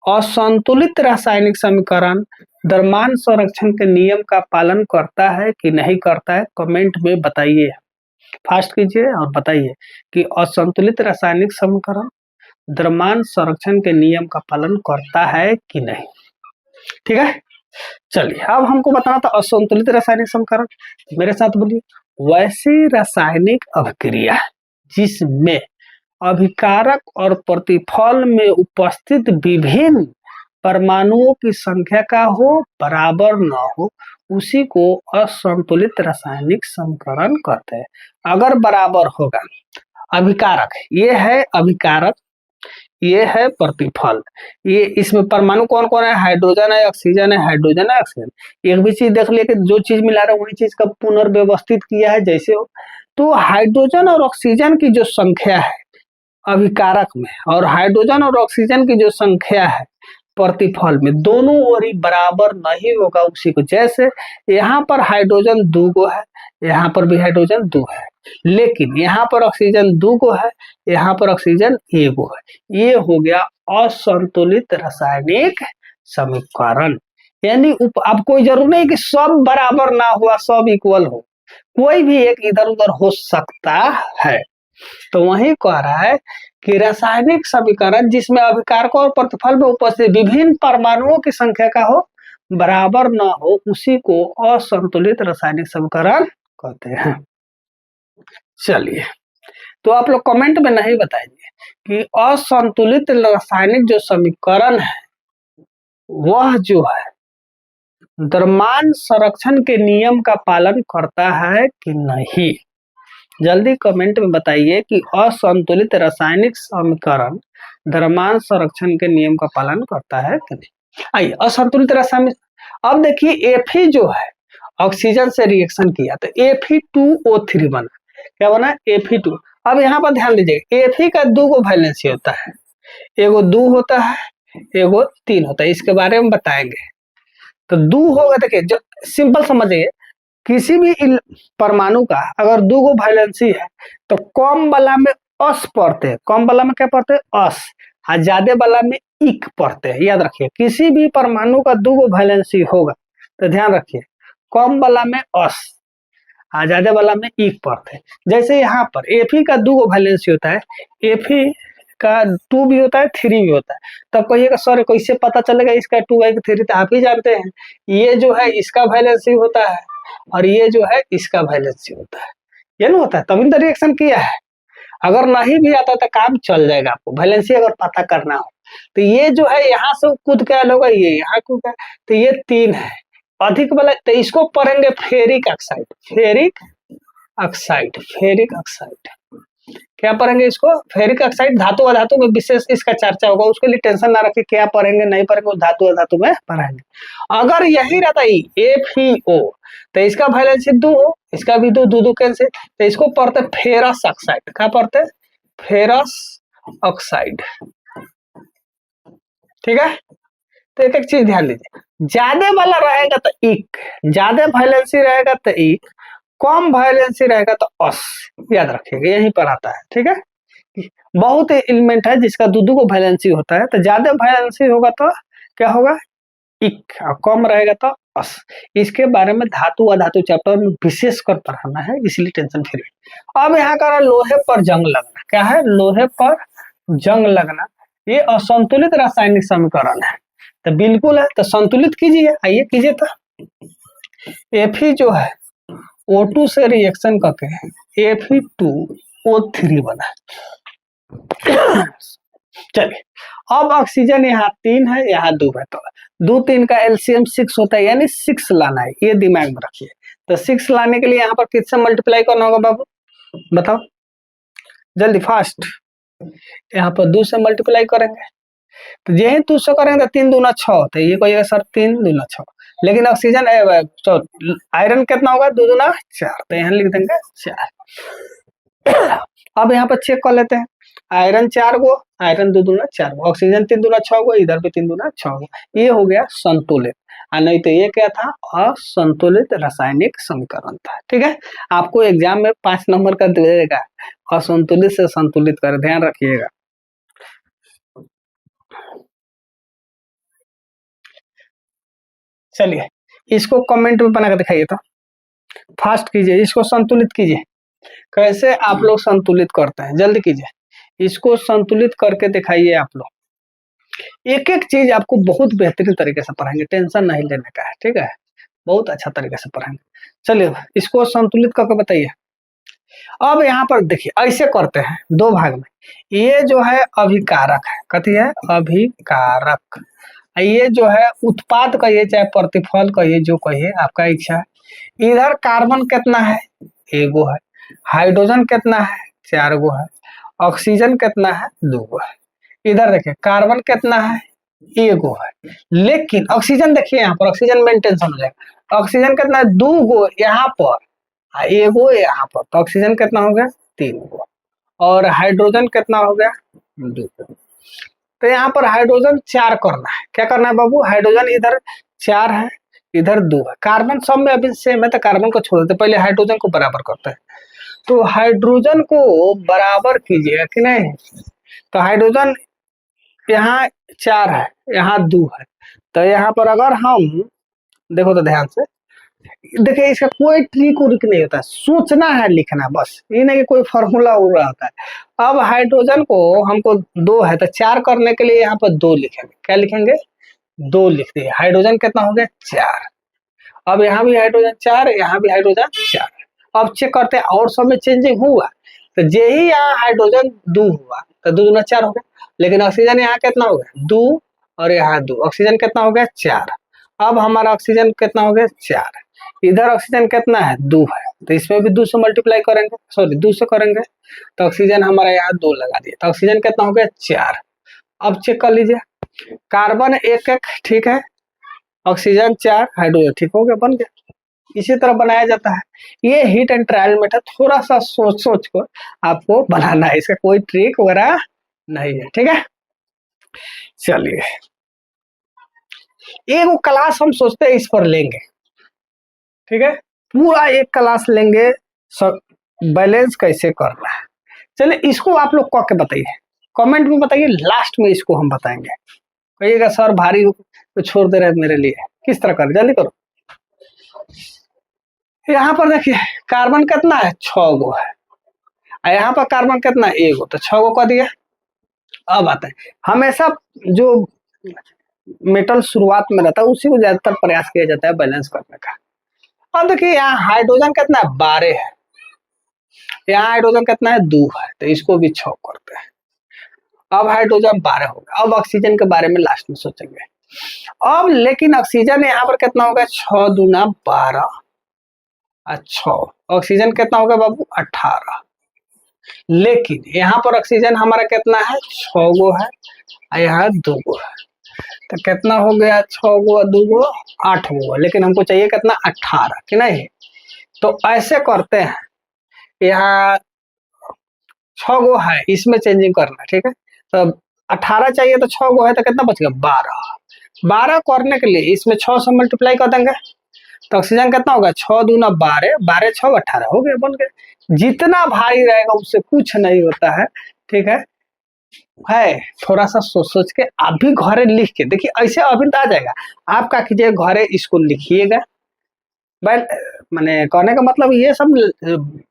असंतुलित रासायनिक समीकरण द्रव्यमान संरक्षण के नियम का पालन करता है कि नहीं करता है? कमेंट में बताइए, फास्ट कीजिए और बताइए कि असंतुलित रासायनिक समीकरण द्रव्यमान संरक्षण के नियम का पालन करता है कि नहीं, ठीक है। चलिए अब हमको बताना था असंतुलित रासायनिक समीकरण, मेरे साथ बोलिए, वैसी रासायनिक अभिक्रिया जिसमें अभिकारक और प्रतिफल में उपस्थित विभिन्न परमाणुओं की संख्या का हो बराबर न हो, उसी को असंतुलित रासायनिक समीकरण कहते हैं। अगर बराबर होगा, अभिकारक ये है अभिकारक, ये है प्रतिफल, ये इसमें परमाणु कौन कौन है, हाइड्रोजन है, ऑक्सीजन है, हाइड्रोजन है, ऑक्सीजन। एक भी चीज देख लिया कि जो चीज मिला रहा है वही चीज का पुनर्व्यवस्थित किया है जैसे हो। तो हाइड्रोजन और ऑक्सीजन की जो संख्या है अभिकारक में और हाइड्रोजन और ऑक्सीजन की जो संख्या है प्रतिफल में, दोनों ओर बराबर नहीं होगा उसी को। जैसे यहाँ पर हाइड्रोजन 2 गो है, यहाँ पर भी हाइड्रोजन 2 है, लेकिन यहाँ पर ऑक्सीजन 2 गो है, यहाँ पर ऑक्सीजन 1 गो है। ये हो गया असंतुलित रासायनिक समीकरण। यानी अब कोई जरूर नहीं कि सब बराबर ना हुआ, सब इक्वल हो, कोई भी एक इधर उधर हो सकता है। तो वही कह रहा है कि रासायनिक समीकरण जिसमें अभिकारकों और प्रतिफल में उपस्थित विभिन्न परमाणुओं की संख्या का हो बराबर न हो, उसी को असंतुलित रासायनिक समीकरण कहते हैं। चलिए तो आप लोग कमेंट में नहीं बताएंगे कि असंतुलित रासायनिक जो समीकरण है वह जो है द्रव्यमान संरक्षण के नियम का पालन करता है कि नहीं? जल्दी कमेंट में बताइए कि असंतुलित रासायनिक समीकरण द्रव्यमान संरक्षण के नियम का पालन करता है कि नहीं। आइए असंतुलित रासायनिक, अब देखिए Fe जो है ऑक्सीजन से रिएक्शन किया तो Fe2O3 बना, क्या बना, Fe2। अब यहाँ पर ध्यान दीजिए Fe का 2 गो वैलेंसी होता है, एगो 2 होता है, एगो 3 होता है, इसके बारे में बताएंगे। तो 2 होगा, देखिए जो सिंपल समझिए, किसी भी परमाणु का अगर 2 गो वैलेंसी है तो कम वाला में अस पढ़ते हैं, कम वाला में क्या पढ़ते हैं, अस, और ज्यादा वाला में इक पढ़ते हैं। याद रखिए किसी भी परमाणु का 2 गो वैलेंसी होगा तो ध्यान रखिए कम वाला में अस और ज्यादा वाला में इक पढ़ते हैं। जैसे यहाँ पर Fe का 2 गो वैलेंसी होता है, Fe का 2 भी होता है, 3 भी होता है। तब कहिएगा सर कैसे पता चलेगा इसका 2 है कि 3? तो आप ही जानते हैं, ये जो है इसका वैलेंसी होता है और ये जो है इसका वैलेंसी होता है, ये ना होता है, तभी तो रिएक्शन किया है। अगर नहीं भी आता तो काम चल जाएगा, आपको वैलेंसी अगर पता करना हो तो ये जो है यहाँ से कूद के आया होगा, ये यहाँ कूद गया, तो ये 3 है। अधिक वाला तो इसको पढ़ेंगे ferric oxide, ferric oxide, ferric oxide. क्या पढ़ेंगे इसको? Ferric oxide. धातु अधातु में विशेष इसका चर्चा होगा, उसके लिए टेंशन ना रखिए, क्या पढ़ेंगे नहीं पढ़ेंगे, वो धातु अधातु में पढ़ेंगे। अगर यही रहता FeO तो इसका वैलेंसी 2 हो, इसका भी 2, 2 कैंसिल, तो इसको पढ़ते फेरस ऑक्साइड। क्या पढ़ते? Ferrous oxide. ठीक है, तो एक एक चीज ध्यान दीजिए, ज्यादा वाला रहेगा तो इक, ज्यादा वैलेंसी रहेगा तो इक, कम वैलेंसी रहेगा तो अस। याद रखिएगा, यहीं पर आता है। ठीक है, बहुत एलिमेंट है जिसका दो को वैलेंसी होता है, तो ज्यादा वैलेंसी होगा तो क्या होगा? इक, और कम रहेगा तो अस। इसके बारे में धातु अधातु चैप्टर में विशेष कर पढ़ाना है, इसलिए टेंशन फ्री। अब यहाँ का लोहे पर जंग लगना। क्या है? लोहे पर जंग लगना, ये असंतुलित रासायनिक समीकरण है। तो बिल्कुल है, तो संतुलित कीजिए, आइए कीजिए। तो Fe जो है O2 से रिएक्शन करके Fe2O3 बना। चलिए, अब ऑक्सीजन यहाँ 3 है, यहाँ 2 है, तो 2 3 का एलसीएम 6 होता है, यानी 6 लाना है, ये दिमाग में रखिए। तो 6 लाने के लिए यहाँ पर किससे मल्टीप्लाई करना होगा बाबू? बताओ जल्दी, फास्ट। यहाँ पर 2 से मल्टीप्लाई करेंगे, तो यही 2 से करेंगे तो 3 दूना 6, तो ये कहिएगा सर 3 दूना 6। लेकिन ऑक्सीजन आयरन कितना होगा? 2 दूना 4, तो यहाँ लिख देंगे 4। अब यहाँ पर चेक कर लेते हैं, आयरन 4 गो, आयरन 2 दूना 4 गो, ऑक्सीजन 3 दूना 6 गो, इधर भी 3 दूना 6 गो। ये हो गया संतुलित, और नहीं तो ये क्या था? असंतुलित रासायनिक समीकरण था। ठीक है, आपको एग्जाम में 5 नंबर का देगा, असंतुलित से संतुलित कर, ध्यान रखिएगा। चलिए, इसको कमेंट में बना कर दिखाइए, तो फास्ट कीजिए, इसको संतुलित कीजिए। कैसे आप लोग संतुलित करते हैं, जल्दी कीजिए, इसको संतुलित करके दिखाइए। आप लोग एक एक चीज आपको बहुत बेहतरीन तरीके से पढ़ाएंगे, टेंशन नहीं लेने का है। ठीक है, बहुत अच्छा तरीके से पढ़ाएंगे। चलिए, इसको संतुलित करके बताइए। अब यहाँ पर देखिए, ऐसे करते हैं 2 भाग में। ये जो है अभिकारक है, कथी है? अभिकारक। ये जो है उत्पाद कहिए चाहे प्रतिफल कहिए, जो कहिए आपका इच्छा है। इधर कार्बन कितना है? एगो है। हाइड्रोजन कितना है? 4 गो है। ऑक्सीजन कितना है? 2 गो है। इधर देखिए, कार्बन कितना है? एगो है। लेकिन ऑक्सीजन देखिए, यहाँ पर ऑक्सीजन में टेंशन हो जाएगा। ऑक्सीजन कितना है? 2 गो यहाँ पर, एगो यहाँ पर, तो ऑक्सीजन कितना हो गया? 3 गो। और हाइड्रोजन कितना हो गया? 2 गो। तो यहाँ पर हाइड्रोजन 4 करना है। क्या करना है बाबू? हाइड्रोजन इधर 4 है, इधर 2 है। कार्बन सब में अभी सेम है, तो कार्बन को छोड़ देते, पहले हाइड्रोजन को बराबर करते हैं। तो हाइड्रोजन को बराबर कीजिएगा कि नहीं? तो हाइड्रोजन यहाँ 4 है, यहाँ 2 है, तो यहाँ पर अगर हम देखो तो ध्यान से देखिए, इसका कोई ट्रिक उरिक नहीं होता, सोचना है, लिखना बस, ये नहीं कि कोई फॉर्मूला उड़ रहा होता है। अब हाइड्रोजन को हमको 2 है, तो 4 करने के लिए यहाँ पर 2 लिखेंगे। क्या लिखेंगे? 2 लिख दिए। हाइड्रोजन कितना हो गया? 4। अब यहाँ भी हाइड्रोजन 4, यहाँ भी हाइड्रोजन 4। अब चेक करते हैं और सब में चेंजिंग हुआ, तो यही यहाँ हाइड्रोजन 2 हुआ, तो 2 दूना 4 हो गया। लेकिन ऑक्सीजन यहाँ कितना हो गया? 2, और यहाँ 2। ऑक्सीजन कितना हो गया? 4। अब हमारा ऑक्सीजन कितना हो गया? 4। इधर ऑक्सीजन कितना है? 2 है, तो इसमें भी 2 से मल्टीप्लाई करेंगे, सॉरी 2 से करेंगे, तो ऑक्सीजन हमारा यहाँ 2 लगा दिया, तो ऑक्सीजन कितना हो गया? 4। अब चेक कर लीजिए, कार्बन 1 ठीक है, ऑक्सीजन 4, हाइड्रोजन ठीक हो गया, बन गया। इसी तरह बनाया जाता है। ये हिट एंड ट्रायल मेथड, थोड़ा सा सोच सोच कर आपको बनाना है, इसका कोई ट्रिक वगैरह नहीं है। ठीक है, चलिए, एक क्लास हम सोचते हैं इस पर लेंगे। ठीक है, पूरा एक क्लास लेंगे, बैलेंस कैसे करना है। चलिए, इसको आप लोग कह के बताइए, कमेंट में बताइए, लास्ट में इसको हम बताएंगे। कहिएगा सर भारी तो छोड़ दे रहे मेरे लिए, किस तरह कर, जल्दी करो। यहाँ पर देखिए, कार्बन कितना है? 6 गो है, और यहाँ पर कार्बन कितना है? 1 गो, तो 6 गो कर दिया। अब आते हैं, हमेशा जो मेटल शुरुआत में रहता है उसी को ज्यादातर प्रयास किया जाता है बैलेंस करने का। अब देखिए, यहाँ हाइड्रोजन कितना है? 12 है, यहाँ हाइड्रोजन कितना है? 2 है, तो इसको भी 6 करते हैं। अब हाइड्रोजन 12 हो गया। अब ऑक्सीजन के बारे में लास्ट में सोचेंगे। अब लेकिन ऑक्सीजन यहाँ पर कितना होगा, 6 दूना 12 और 6, ऑक्सीजन कितना होगा बाबू 18। लेकिन यहाँ पर ऑक्सीजन हमारा कितना है, 6 गो है और यहाँ 2 गो है, तो कितना हो गया, 6 गो 2 गो 8 गो, लेकिन हमको चाहिए कितना, 18 कि नहीं। तो ऐसे करते हैं, यहाँ 6 गो है, इसमें चेंजिंग करना, ठीक है। तो 18 चाहिए तो 6 गो है, तो कितना बच गया, 12। 12 करने के लिए इसमें 6 से मल्टीप्लाई कर देंगे, तो ऑक्सीजन कितना होगा, 6 दूना 12, 12 6 18 हो गया, बन गया। जितना भारी रहेगा उससे कुछ नहीं होता है, ठीक है। थोड़ा सा सोच सोच के आप भी घरे लिख के देखिए, ऐसे अभी तो आ जाएगा। आप क्या कीजिए, घरे इसको लिखिएगा। मैंने कहने का मतलब ये सब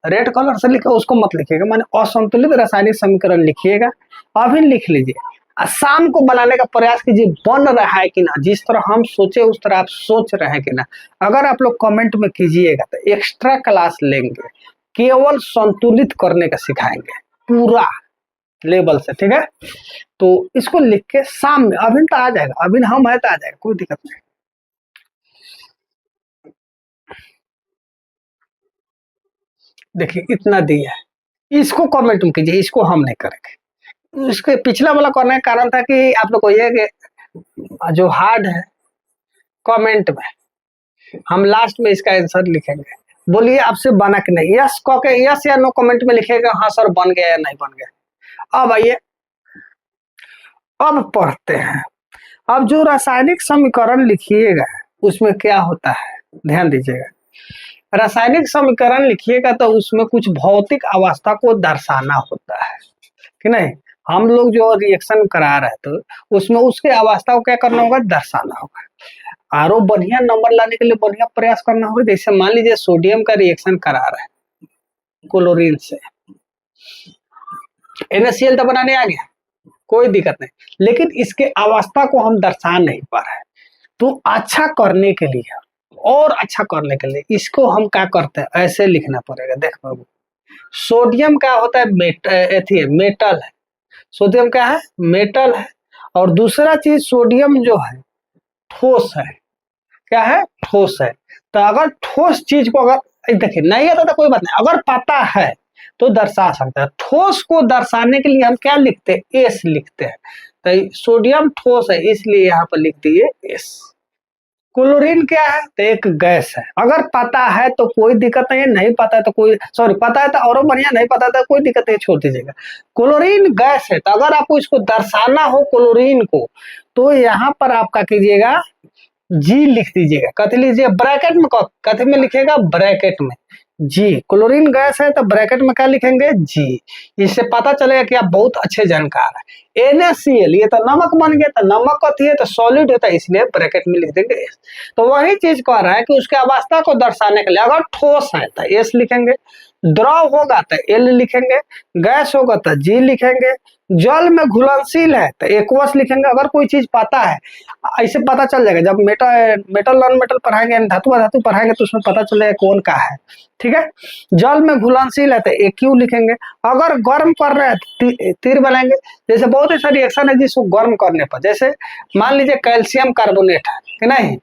रेड कलर से लिखा उसको मत लिखिएगा, माने असंतुलित रासायनिक समीकरण लिखिएगा, अभी लिख लीजिए। शाम को बनाने का प्रयास कीजिए, बन रहा है कि ना, जिस तरह हम सोचे उस तरह आप सोच रहे हैं कि ना। अगर आप लोग कमेंट में कीजिएगा तो एक्स्ट्रा क्लास लेंगे, केवल संतुलित करने का सिखाएंगे पूरा लेवल से, ठीक है। तो इसको लिख के शाम में, अभी तो आ जाएगा, अभी हम है तो आ जाएगा, कोई दिक्कत नहीं। देखिए इतना दिया है, इसको कमेंट में कीजिए, इसको हम नहीं करेंगे। इसके पिछला वाला करने का कारण था कि आप लोग को ये कि जो हार्ड है कमेंट में हम लास्ट में इसका आंसर लिखेंगे। बोलिए आपसे बना कि नहीं, यस कह के यस या नो कमेंट में लिखेगा, हाँ सर बन गया या नहीं बन गया। अब आइए, अब पढ़ते हैं। अब जो रासायनिक समीकरण लिखिएगा उसमें क्या होता है, ध्यान दीजिएगा। रासायनिक समीकरण लिखिएगा तो उसमें कुछ भौतिक अवस्था को दर्शाना होता है कि नहीं। हम लोग जो रिएक्शन करा रहे थे तो उसमें उसके अवस्था को क्या करना होगा, दर्शाना होगा। आरो बढ़िया नंबर लाने के लिए बढ़िया प्रयास करना होगा। जैसे मान लीजिए सोडियम का रिएक्शन करा रहे हैं क्लोरीन से, NaCl तो बनाने आ गया, कोई दिक्कत नहीं, लेकिन इसके अवस्था को हम दर्शा नहीं पा रहे। तो अच्छा करने के लिए और अच्छा करने के लिए इसको हम क्या करते हैं, ऐसे लिखना पड़ेगा। देख बाबू, सोडियम क्या होता है, मेटल है। सोडियम क्या है, मेटल है। और दूसरा चीज सोडियम जो है ठोस है, क्या है, ठोस है। तो अगर ठोस चीज को अगर देखिए नहीं आता तो कोई बात नहीं, अगर पता है तो दर्शा सकता है। ठोस को दर्शाने के लिए हम क्या लिखते हैं, एस लिखते हैं। तो सोडियम ठोस है इसलिए यहाँ पर लिख दिए एस। क्लोरीन क्या है, तो एक गैस है। अगर पता है तो कोई दिक्कत नहीं है, नहीं पता है तो कोई, सॉरी पता है तो और बढ़िया, नहीं पता तो कोई दिक्कत नहीं, छोड़ दीजिएगा। क्लोरीन गैस है, तो अगर आपको इसको दर्शाना हो क्लोरीन को, तो यहाँ पर आप क्या कीजिएगा, जी लिख दीजिएगा। कथी लीजिए, ब्रैकेट में, कथी में लिखेगा, ब्रैकेट में जी। क्लोरीन गैस है तो ब्रैकेट में क्या लिखेंगे, जी। इससे पता चलेगा कि आप बहुत अच्छे जानकार हैं। NaCl ये तो नमक बन गया, तो नमक कथी है, तो सॉलिड होता है, इसलिए ब्रैकेट में लिख देंगे। तो वही चीज कह रहा है कि उसके अवस्था को दर्शाने के लिए अगर ठोस है तो एस लिखेंगे, द्रव होगा तो एल लिखेंगे, गैस होगा तो जी लिखेंगे, जल में घुलनशील है तो एक्वस लिखेंगे। अगर कोई चीज पता है, ऐसे पता चल जाएगा जब मेटल नॉन मेटल पढ़ाएंगे, धातु धातु पढ़ाएंगे, तो उसमें पता चलेगा कौन का है, ठीक है। जल में घुलनशील है तो एक्यू लिखेंगे। अगर गर्म कर रहे हैं तो तीर बनाएंगे। जैसे बहुत ऐसा रिएक्शन है जिसको गर्म करने पर, जैसे मान लीजिए कैल्शियम कार्बोनेट है कि नहीं,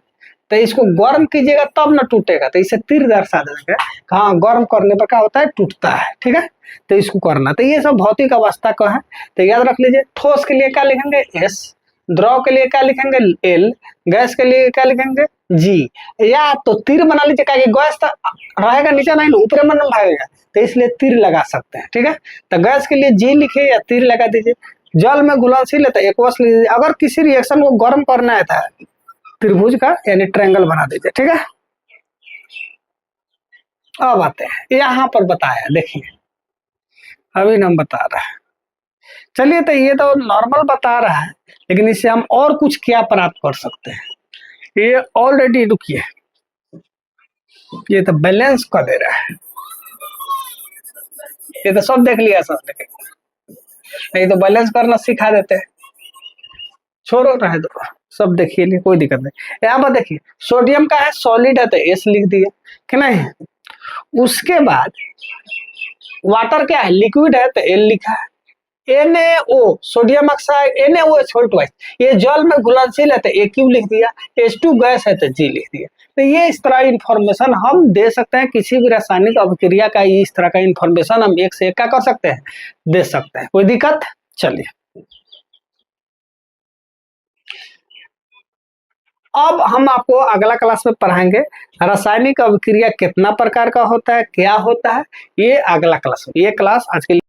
तो इसको गर्म कीजिएगा तब ना टूटेगा, तो इसे तीर दर्शा देंगे, हाँ गर्म करने पर क्या होता है, टूटता है, ठीक है। तो इसको करना, तो ये सब भौतिक अवस्था का है, तो याद रख लीजिए। ठोस के लिए क्या लिखेंगे, एस, द्रव के लिए क्या लिखेंगे, एल, गैस के लिए क्या लिखेंगे, जी। या तो तीर बना लीजिए, क्या गैस तो रहेगा नीचे नहीं, ऊपर मन भागेगा, तो इसलिए तीर लगा सकते हैं, ठीक है। तो गैस के लिए जी लिखिए या तीर लगा दीजिए। जल में घुलनशील है तो एक्वस लीजिए। अगर किसी रिएक्शन को गर्म करना है तो त्रिभुज का यानी ट्रायंगल बना दीजिए, ठीक है। अब आते हैं यहाँ पर बताया, देखिए अभी हम बता रहे हैं। चलिए, तो ये तो नॉर्मल बता रहा है, लेकिन इससे हम और कुछ क्या प्राप्त कर सकते हैं। ये ऑलरेडी रुकिए, ये तो बैलेंस कर दे रहा है, ये तो सब देख लिया सर, लेकिन नहीं तो बैलेंस करना सिखा देते हैं। छोड़ो रहे दो, सब देखिए लिए, कोई दिक्कत नहीं। यहाँ पर देखिए सोडियम का है, सॉलिड है तो एस लिख दिए कि नहीं। उसके बाद वाटर क्या है, लिक्विड है तो एल लिखा है। NaO sodium oxide NaOH twice, ये जल में घुलनशील है तो A क्यों लिख दिया, H2 गैस है तो G लिख दिया। तो ये इस तरह इंफॉर्मेशन हम दे सकते हैं, किसी भी रासायनिक अभिक्रिया का इस तरह का इंफॉर्मेशन हम एक से एक का कर सकते हैं, दे सकते हैं। कोई दिक्कत? चलिए अब हम आपको अगला क्लास में पढ़ाएंगे रासायनिक अभिक्रिया कितना प्रकार का होता है, क्या होता है, ये अगला क्लास। ये क्लास आज के लिए